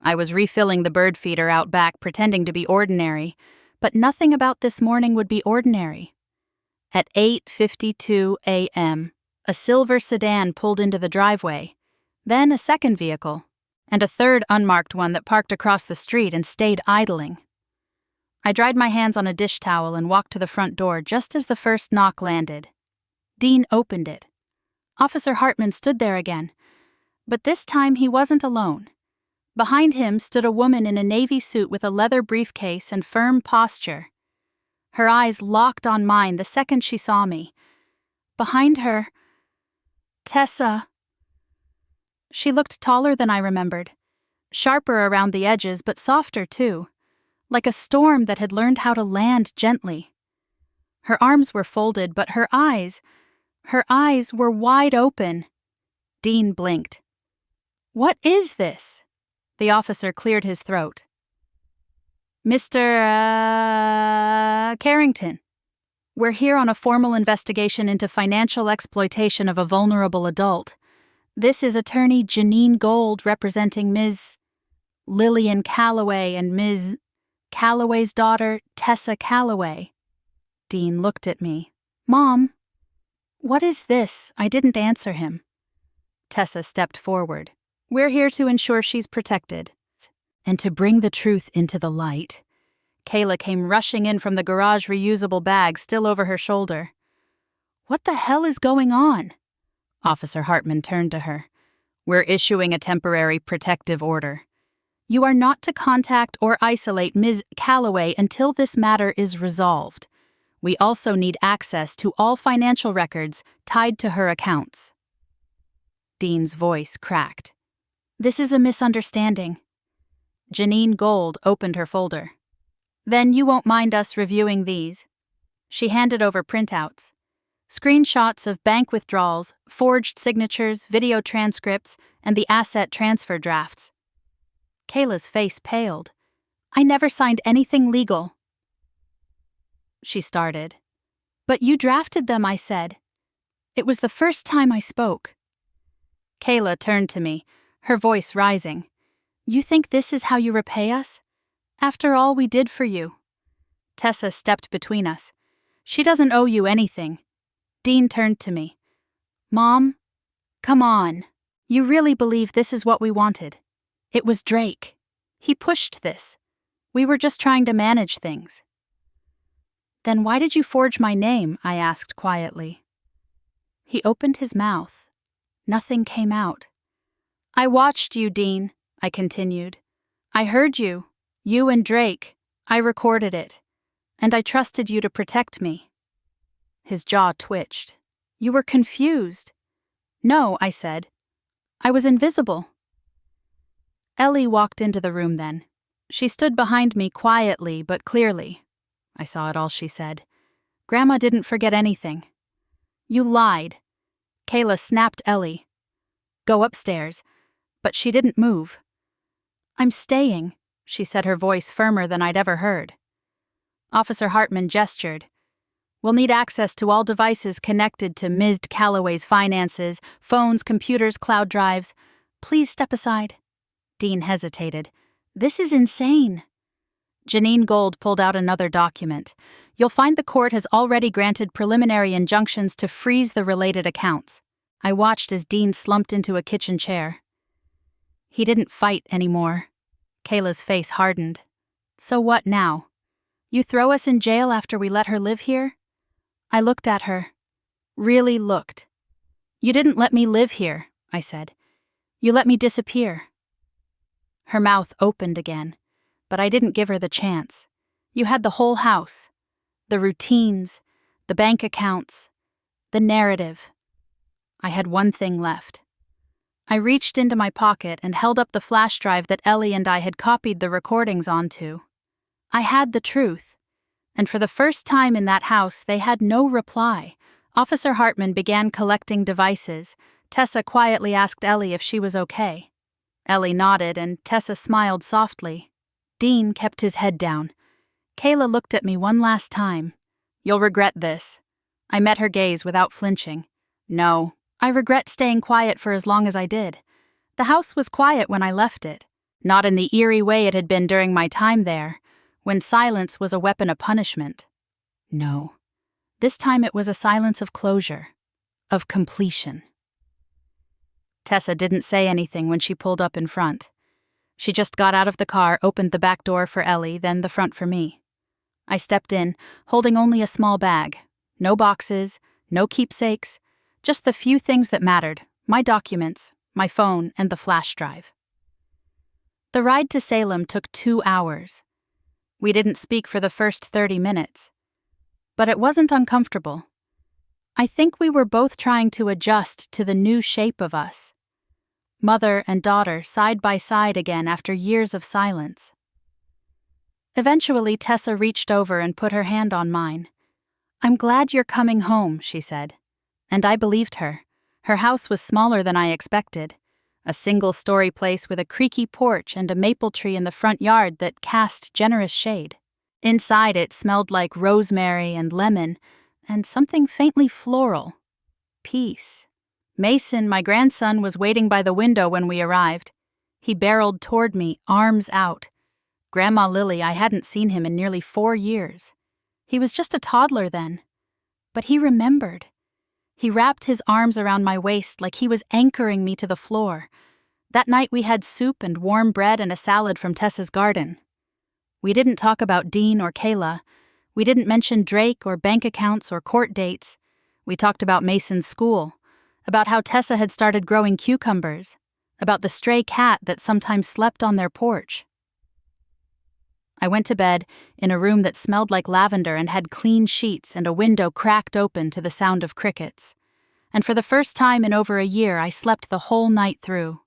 I was refilling the bird feeder out back, pretending to be ordinary, but nothing about this morning would be ordinary. At 8:52 a.m., a silver sedan pulled into the driveway, then a second vehicle, and a third unmarked one that parked across the street and stayed idling. I dried my hands on a dish towel and walked to the front door just as the first knock landed. Dean opened it. Officer Hartman stood there again, but this time he wasn't alone. Behind him stood a woman in a navy suit with a leather briefcase and firm posture. Her eyes locked on mine the second she saw me. Behind her, Tessa. She looked taller than I remembered, sharper around the edges but softer too, like a storm that had learned how to land gently. Her arms were folded, but her eyes were wide open. Dean blinked. "What is this?" The officer cleared his throat. "Mr. Carrington, we're here on a formal investigation into financial exploitation of a vulnerable adult. This is attorney Janine Gold representing Ms. Lillian Calloway and Ms. Calloway's daughter, Tessa Calloway." Dean looked at me. "Mom, what is this?" I didn't answer him. Tessa stepped forward. "We're here to ensure she's protected and to bring the truth into the light." Kayla came rushing in from the garage reusable bag still over her shoulder. "What the hell is going on?" Officer Hartman turned to her. "We're issuing a temporary protective order. You are not to contact or isolate Ms. Calloway until this matter is resolved. We also need access to all financial records tied to her accounts." Dean's voice cracked. "This is a misunderstanding." Janine Gold opened her folder. "Then you won't mind us reviewing these." She handed over printouts. Screenshots of bank withdrawals, forged signatures, video transcripts, and the asset transfer drafts. Kayla's face paled. "I never signed anything legal." She started. "But you drafted them," I said. It was the first time I spoke. Kayla turned to me, her voice rising. "You think this is how you repay us? After all we did for you." Tessa stepped between us. "She doesn't owe you anything." Dean turned to me. "Mom, come on. You really believe this is what we wanted? It was Drake. He pushed this. We were just trying to manage things." "Then why did you forge my name?" I asked quietly. He opened his mouth. Nothing came out. "I watched you, Dean," I continued. "I heard you. You and Drake. I recorded it, and I trusted you to protect me." His jaw twitched. "You were confused." "No," I said. "I was invisible." Ellie walked into the room then. She stood behind me quietly but clearly. I saw it all, she said. "Grandma didn't forget anything." "You lied." Kayla snapped Ellie. "Go upstairs." But she didn't move. "I'm staying," she said, her voice firmer than I'd ever heard. Officer Hartman gestured. "We'll need access to all devices connected to Ms. Calloway's finances, phones, computers, cloud drives. Please step aside." Dean hesitated. "This is insane." Janine Gold pulled out another document. "You'll find the court has already granted preliminary injunctions to freeze the related accounts." I watched as Dean slumped into a kitchen chair. "He didn't fight anymore." Kayla's face hardened. "So what now? You throw us in jail after we let her live here?" I looked at her. Really looked. "You didn't let me live here," I said. "You let me disappear." Her mouth opened again, but I didn't give her the chance. "You had the whole house. The routines, the bank accounts, the narrative." I had one thing left. I reached into my pocket and held up the flash drive that Ellie and I had copied the recordings onto. I had the truth. And for the first time in that house, they had no reply. Officer Hartman began collecting devices. Tessa quietly asked Ellie if she was okay. Ellie nodded, and Tessa smiled softly. Dean kept his head down. Kayla looked at me one last time. "You'll regret this." I met her gaze without flinching. "No, I regret staying quiet for as long as I did. The house was quiet when I left it, not in the eerie way it had been during my time there, when silence was a weapon of punishment. No, this time it was a silence of closure, of completion." Tessa didn't say anything when she pulled up in front. She just got out of the car, opened the back door for Ellie, then the front for me. I stepped in, holding only a small bag. No boxes, no keepsakes, just the few things that mattered: my documents, my phone, and the flash drive. The ride to Salem took 2 hours. We didn't speak for the first 30 minutes. But it wasn't uncomfortable. I think we were both trying to adjust to the new shape of us. Mother and daughter side by side again after years of silence. Eventually, Tessa reached over and put her hand on mine. "I'm glad you're coming home," she said. And I believed her. Her house was smaller than I expected. A single-story place with a creaky porch and a maple tree in the front yard that cast generous shade. Inside it smelled like rosemary and lemon, and something faintly floral. Peace. Mason, my grandson, was waiting by the window when we arrived. He barreled toward me, arms out. Grandma Lily, I hadn't seen him in nearly 4 years. He was just a toddler then. But he remembered. He wrapped his arms around my waist like he was anchoring me to the floor. That night we had soup and warm bread and a salad from Tessa's garden. We didn't talk about Dean or Kayla. We didn't mention Drake or bank accounts or court dates. We talked about Mason's school, about how Tessa had started growing cucumbers, about the stray cat that sometimes slept on their porch. I went to bed in a room that smelled like lavender and had clean sheets and a window cracked open to the sound of crickets. And for the first time in over a year, I slept the whole night through.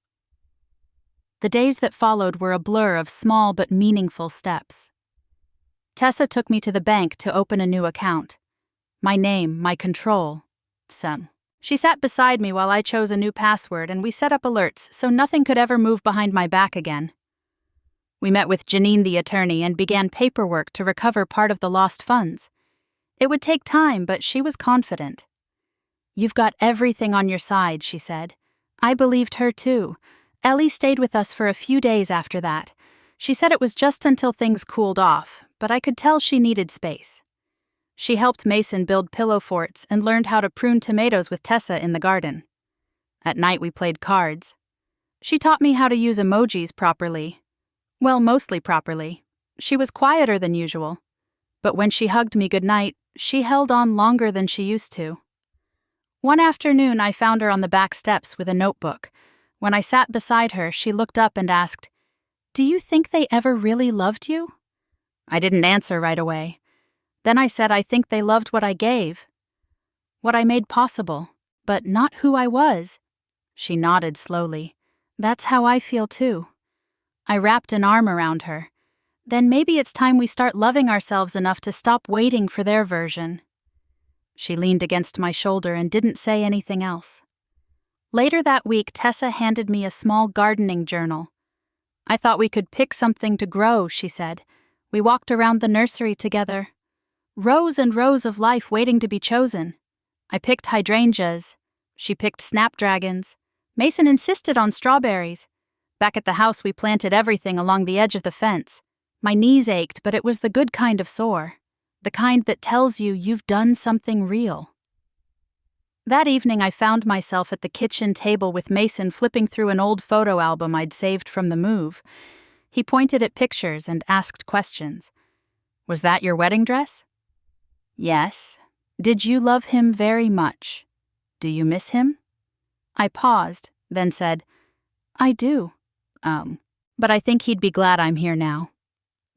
The days that followed were a blur of small but meaningful steps. Tessa took me to the bank to open a new account. My name, my control. She sat beside me while I chose a new password, and we set up alerts so nothing could ever move behind my back again. We met with Janine, the attorney, and began paperwork to recover part of the lost funds. It would take time, but she was confident. "You've got everything on your side," she said. I believed her too. Ellie stayed with us for a few days after that. She said it was just until things cooled off, but I could tell she needed space. She helped Mason build pillow forts and learned how to prune tomatoes with Tessa in the garden. At night we played cards. She taught me how to use emojis properly. Well, mostly properly. She was quieter than usual. But when she hugged me goodnight, she held on longer than she used to. One afternoon, I found her on the back steps with a notebook. When I sat beside her, she looked up and asked, "Do you think they ever really loved you?" I didn't answer right away. Then I said I think they loved what I gave, what I made possible, but not who I was. She nodded slowly. That's how I feel too. I wrapped an arm around her. Then maybe it's time we start loving ourselves enough to stop waiting for their version. She leaned against my shoulder and didn't say anything else. Later that week, Tessa handed me a small gardening journal. I thought we could pick something to grow, she said. We walked around the nursery together. Rows and rows of life waiting to be chosen. I picked hydrangeas. She picked snapdragons. Mason insisted on strawberries. Back at the house, we planted everything along the edge of the fence. My knees ached, but it was the good kind of sore. The kind that tells you you've done something real. That evening, I found myself at the kitchen table with Mason flipping through an old photo album I'd saved from the move. He pointed at pictures and asked questions. Was that your wedding dress? Yes. Did you love him very much? Do you miss him? I paused, then said, I do. But I think he'd be glad I'm here now.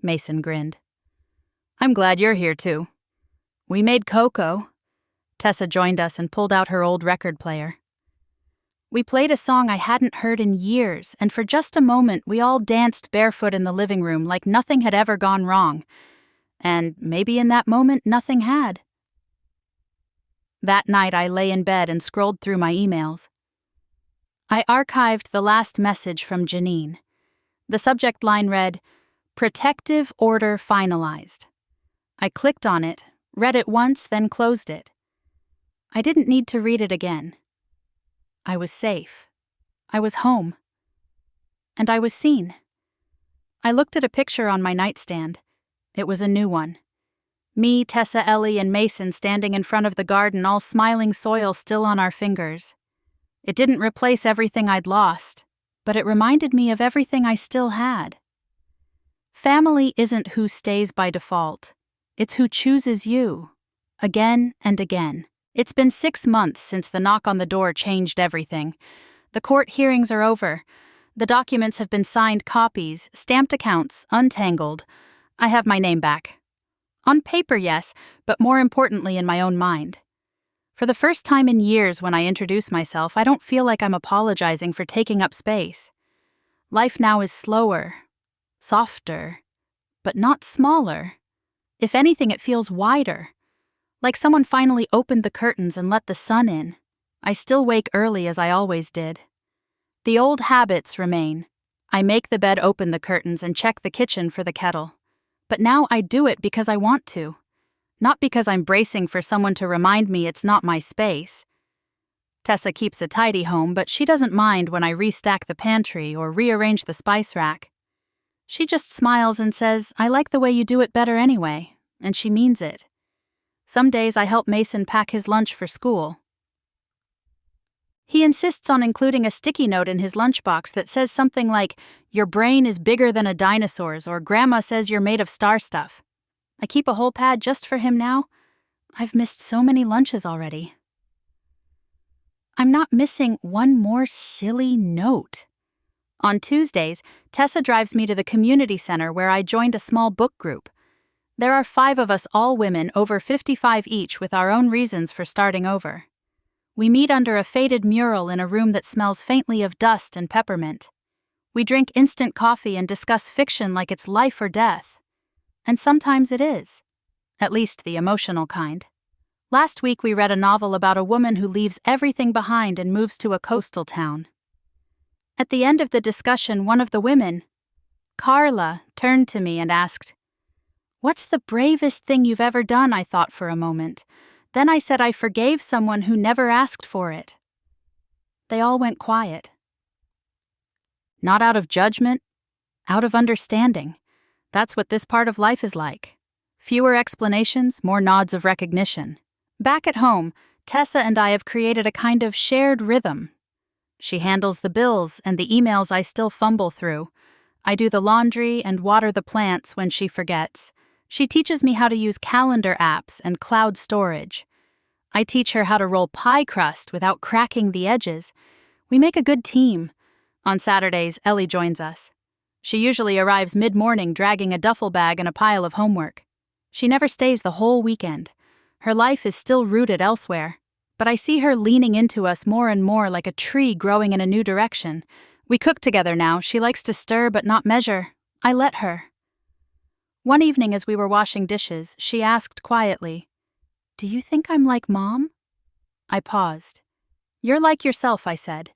Mason grinned. I'm glad you're here too. We made cocoa. Tessa joined us and pulled out her old record player. We played a song I hadn't heard in years, and for just a moment we all danced barefoot in the living room like nothing had ever gone wrong. And maybe in that moment nothing had. That night I lay in bed and scrolled through my emails. I archived the last message from Janine. The subject line read, Protective Order Finalized. I clicked on it, read it once, then closed it. I didn't need to read it again. I was safe. I was home. And I was seen. I looked at a picture on my nightstand. It was a new one. Me, Tessa, Ellie, and Mason standing in front of the garden, all smiling, soil still on our fingers. It didn't replace everything I'd lost, but it reminded me of everything I still had. Family isn't who stays by default. It's who chooses you. Again and again. It's been 6 months since the knock on the door changed everything. The court hearings are over. The documents have been signed copies, stamped accounts, untangled. I have my name back. On paper, yes, but more importantly in my own mind. For the first time in years when I introduce myself, I don't feel like I'm apologizing for taking up space. Life now is slower, softer, but not smaller. If anything, it feels wider. Like someone finally opened the curtains and let the sun in. I still wake early as I always did. The old habits remain. I make the bed, open the curtains, and check the kitchen for the kettle. But now I do it because I want to. Not because I'm bracing for someone to remind me it's not my space. Tessa keeps a tidy home, but she doesn't mind when I restack the pantry or rearrange the spice rack. She just smiles and says, I like the way you do it better anyway, and she means it. Some days I help Mason pack his lunch for school. He insists on including a sticky note in his lunchbox that says something like, your brain is bigger than a dinosaur's, or Grandma says you're made of star stuff. I keep a whole pad just for him now. I've missed so many lunches already. I'm not missing one more silly note. On Tuesdays, Tessa drives me to the community center where I joined a small book group. There are 5 of us, all women, over 55 each, with our own reasons for starting over. We meet under a faded mural in a room that smells faintly of dust and peppermint. We drink instant coffee and discuss fiction like it's life or death. And sometimes it is. At least the emotional kind. Last week we read a novel about a woman who leaves everything behind and moves to a coastal town. At the end of the discussion, one of the women, Carla, turned to me and asked, What's the bravest thing you've ever done? I thought for a moment. Then I said I forgave someone who never asked for it. They all went quiet. Not out of judgment, out of understanding. That's what this part of life is like. Fewer explanations, more nods of recognition. Back at home, Tessa and I have created a kind of shared rhythm. She handles the bills and the emails I still fumble through. I do the laundry and water the plants when she forgets. She teaches me how to use calendar apps and cloud storage. I teach her how to roll pie crust without cracking the edges. We make a good team. On Saturdays, Ellie joins us. She usually arrives mid-morning dragging a duffel bag and a pile of homework. She never stays the whole weekend. Her life is still rooted elsewhere. But I see her leaning into us more and more like a tree growing in a new direction. We cook together now. She likes to stir but not measure. I let her. One evening as we were washing dishes, she asked quietly, "Do you think I'm like Mom?" I paused. "You're like yourself," I said.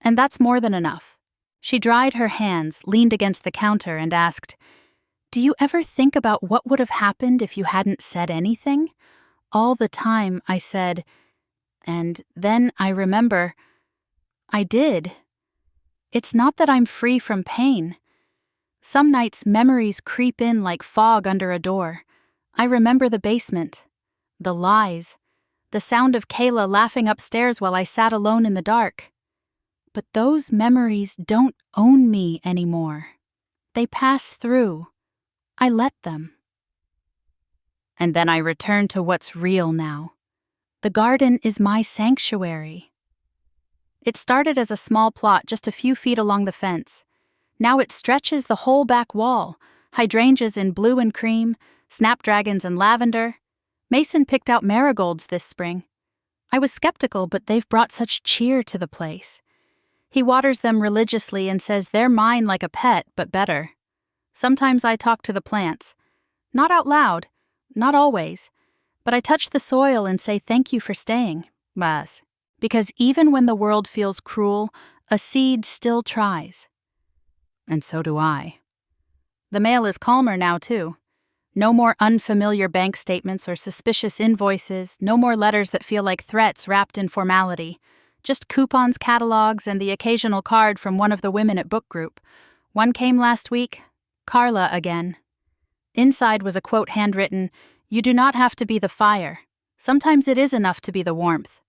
"And that's more than enough." She dried her hands, leaned against the counter, and asked, "Do you ever think about what would have happened if you hadn't said anything?" All the time, I said, and then I remember, I did. It's not that I'm free from pain. Some nights memories creep in like fog under a door. I remember the basement, the lies, the sound of Kayla laughing upstairs while I sat alone in the dark. But those memories don't own me anymore. They pass through. I let them. And then I return to what's real now. The garden is my sanctuary. It started as a small plot just a few feet along the fence. Now it stretches the whole back wall, hydrangeas in blue and cream, snapdragons and lavender. Mason picked out marigolds this spring. I was skeptical, but they've brought such cheer to the place. He waters them religiously and says they're mine like a pet, but better. Sometimes I talk to the plants. Not out loud, not always, but I touch the soil and say thank you for staying, Baz. Because even when the world feels cruel, a seed still tries. And so do I. The mail is calmer now, too. No more unfamiliar bank statements or suspicious invoices, no more letters that feel like threats wrapped in formality. Just coupons, catalogs, and the occasional card from one of the women at book group. One came last week, Carla again. Inside was a quote handwritten, "You do not have to be the fire. Sometimes it is enough to be the warmth."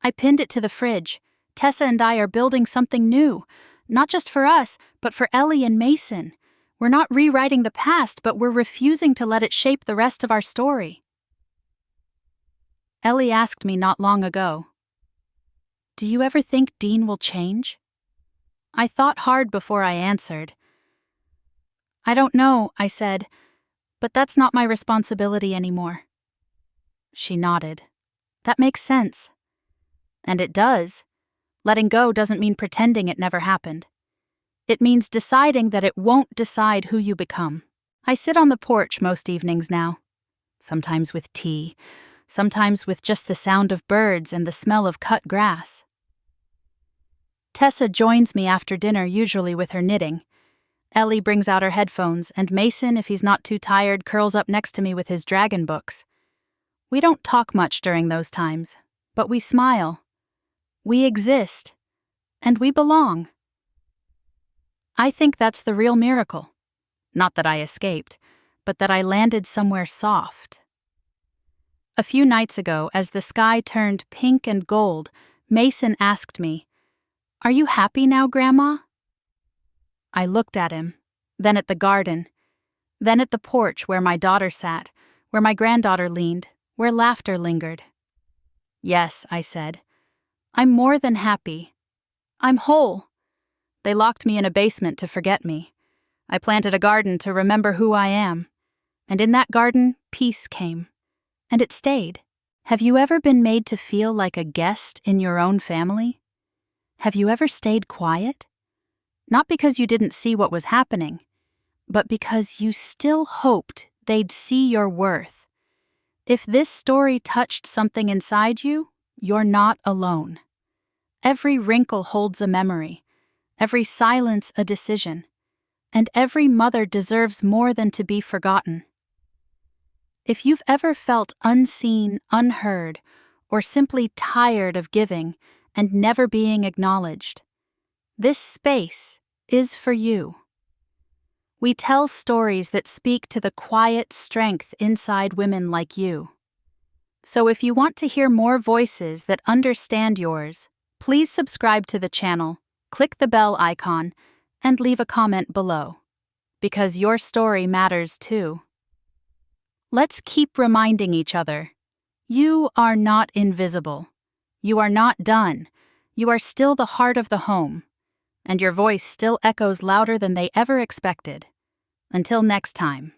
I pinned it to the fridge. Tessa and I are building something new. Not just for us, but for Ellie and Mason. We're not rewriting the past, but we're refusing to let it shape the rest of our story. Ellie asked me not long ago, "Do you ever think Dean will change?" I thought hard before I answered. "I don't know," I said, "but that's not my responsibility anymore." She nodded. "That makes sense." And it does. Letting go doesn't mean pretending it never happened. It means deciding that it won't decide who you become. I sit on the porch most evenings now. Sometimes with tea, sometimes with just the sound of birds and the smell of cut grass. Tessa joins me after dinner, usually with her knitting. Ellie brings out her headphones, and Mason, if he's not too tired, curls up next to me with his dragon books. We don't talk much during those times, but we smile. We exist, and we belong. I think that's the real miracle. Not that I escaped, but that I landed somewhere soft. A few nights ago, as the sky turned pink and gold, Mason asked me, "Are you happy now, Grandma?" I looked at him, then at the garden, then at the porch where my daughter sat, where my granddaughter leaned, where laughter lingered. "Yes," I said. "I'm more than happy. I'm whole." They locked me in a basement to forget me. I planted a garden to remember who I am. And in that garden, peace came. And it stayed. Have you ever been made to feel like a guest in your own family? Have you ever stayed quiet? Not because you didn't see what was happening, but because you still hoped they'd see your worth. If this story touched something inside you, you're not alone. Every wrinkle holds a memory, every silence a decision, and every mother deserves more than to be forgotten. If you've ever felt unseen, unheard, or simply tired of giving and never being acknowledged, this space is for you. We tell stories that speak to the quiet strength inside women like you. So if you want to hear more voices that understand yours, please subscribe to the channel, click the bell icon, and leave a comment below. Because your story matters too. Let's keep reminding each other, you are not invisible. You are not done. You are still the heart of the home. and your voice still echoes louder than they ever expected. Until next time.